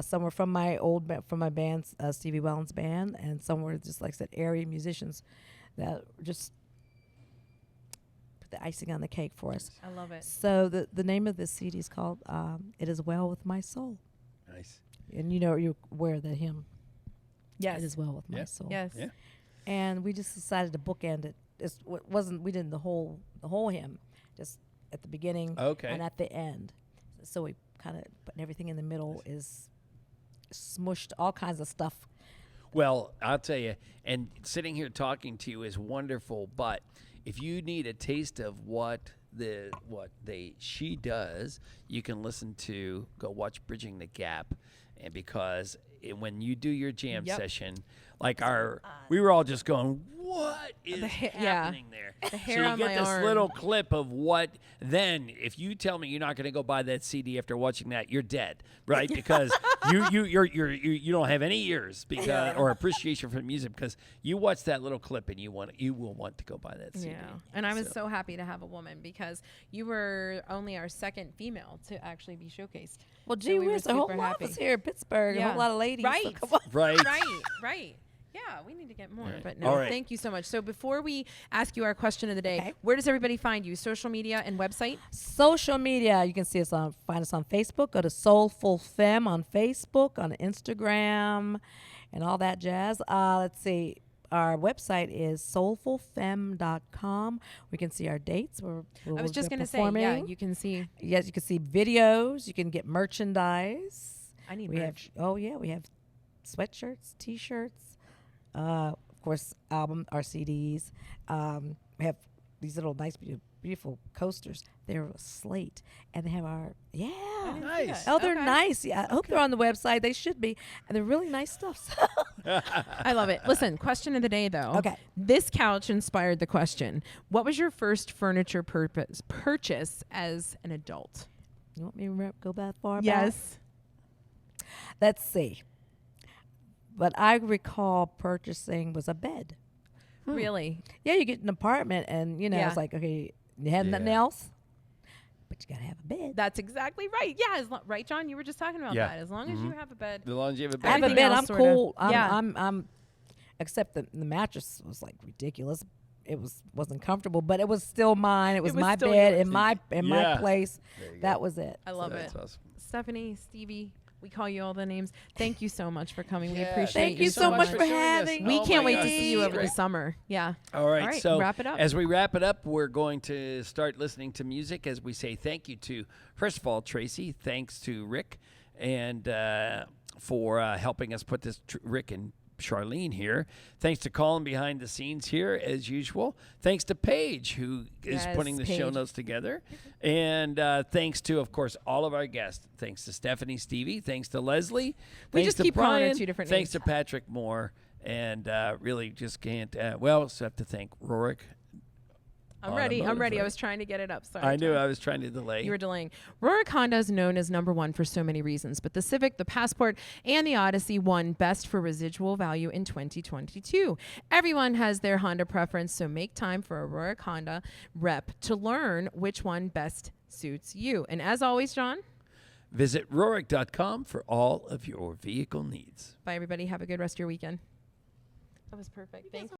F: Some were from from my band, Stevie Wellens band, and some were just like I said, area musicians that just put the icing on the cake for us.
A: I love it.
F: So the name of this CD is called "It Is Well with My Soul,"
B: Nice.
F: and you're aware of that hymn.
A: Yes.
F: It is well with
B: Yeah.
F: my soul.
A: Yes.
B: Yeah.
F: And we just decided to bookend it. We didn't the whole hymn, just at the beginning
B: Okay.
F: and at the end. So we kind of putting everything in the middle is smushed all kinds of stuff.
B: Well, I'll tell you, and sitting here talking to you is wonderful, but if you need a taste of what she does, you can go watch Bridging the Gap, and because when you do your jam
A: Yep.
B: session, like we were all just going, what is happening there?
A: The
B: So
A: hair
B: you
A: on
B: get
A: my
B: this
A: arm.
B: little clip of what. Then, if you tell me you're not going to go buy that CD after watching that, you're dead, right? Because you don't have any ears or appreciation for music because you watch that little clip and you will want to go buy that CD.
A: Yeah, and I was so happy to have a woman because you were only our second female to actually be showcased.
F: Well,
A: So
F: gee
A: we were
F: whiz, a whole
A: super
F: lot
A: happy.
F: of us here in Pittsburgh, a whole lot of ladies. so
A: Right.
F: come on.
B: Right.
A: Right. Yeah, we need to get more.
B: Right.
A: But no,
B: All right.
A: thank you so much. So before we ask you our question of the day,
F: Okay.
A: where does everybody find you? Social media and website?
F: Social media, you can find us on Facebook. Go to Soulful Femme on Facebook, on Instagram, and all that jazz. Let's see. Our website is soulfulfemme.com. We can see our dates.
A: I was just going to say, yeah, you can see.
F: Yes, you can see videos. You can get merchandise.
A: I need
F: We
A: merch.
F: we have sweatshirts, T-shirts, of course, our CDs. We have these little nice, beautiful coasters. They're a slate, and they have our
B: Nice.
F: Oh, they're
A: Okay.
F: nice. Yeah, I hope they're on the website. They should be, and they're really nice stuff.
A: I love it. Listen, question of the day, though.
F: Okay.
A: This couch inspired the question. What was your first furniture purchase as an adult?
F: You want me to go that far back? Let's see. What I recall purchasing was a bed.
A: Really?
F: Yeah, you get an apartment, and
A: Yeah.
F: it's like, okay, you have nothing else, but you gotta have a bed.
A: That's exactly right. Yeah, right, John? You were just talking about
E: Yeah.
A: that. As long as you have a bed.
B: As long as you have a
F: I have a
A: Everything
F: bed.
A: else
F: I'm
A: sorta-
F: cool.
A: Yeah.
F: I'm. Except the mattress was like ridiculous. It wasn't comfortable, but it was still mine. It was,
A: was
F: my
A: still
F: bed
A: yours.
F: in my
B: Yeah.
F: place.
B: There you go.
F: That was it.
A: I love
B: That's
A: it.
B: awesome.
A: Stephanie, Stevie, we call you all the names. Thank you so much for coming. We
B: Yeah,
A: appreciate
F: Thank you so much for
B: joining us.
F: having
A: We
B: Oh
A: can't
B: my
A: wait
B: gosh,
A: to see you
B: this is
A: over the
B: great.
A: summer. Yeah.
B: All right,
A: All right,
B: so
A: wrap it up.
B: as we wrap it up, we're going to start listening to music as we say thank you to, first of all, Tracy. Thanks to Rick and for helping us put this, Rick and Charlene here. Thanks to Colin behind the scenes here, as usual. Thanks to Paige, who is
A: Yes,
B: putting the show
A: Paige.
B: notes together. And thanks to, of course, all of our guests. Thanks to Stephanie, Stevie. Thanks to Leslie.
A: We
B: Thanks
A: just
B: to
A: keep calling her
B: Brian.
A: two different
B: Thanks
A: names.
B: to Patrick Moore. And really just can't, also have to thank Rorik.
A: I'm ready. I
B: Automotive,
A: was trying to get it up. Sorry.
B: I knew
A: John.
B: I was trying to delay.
A: You were delaying. Rorik Honda is known as #1 for so many reasons, but the Civic, the Passport, and the Odyssey won best for residual value in 2022. Everyone has their Honda preference, so make time for a Rorik Honda rep to learn which one best suits you. And as always, John,
B: Visit Rorik.com for all of your vehicle needs.
A: bye everybody. Have a good rest of your weekend. That was perfect. Thank you.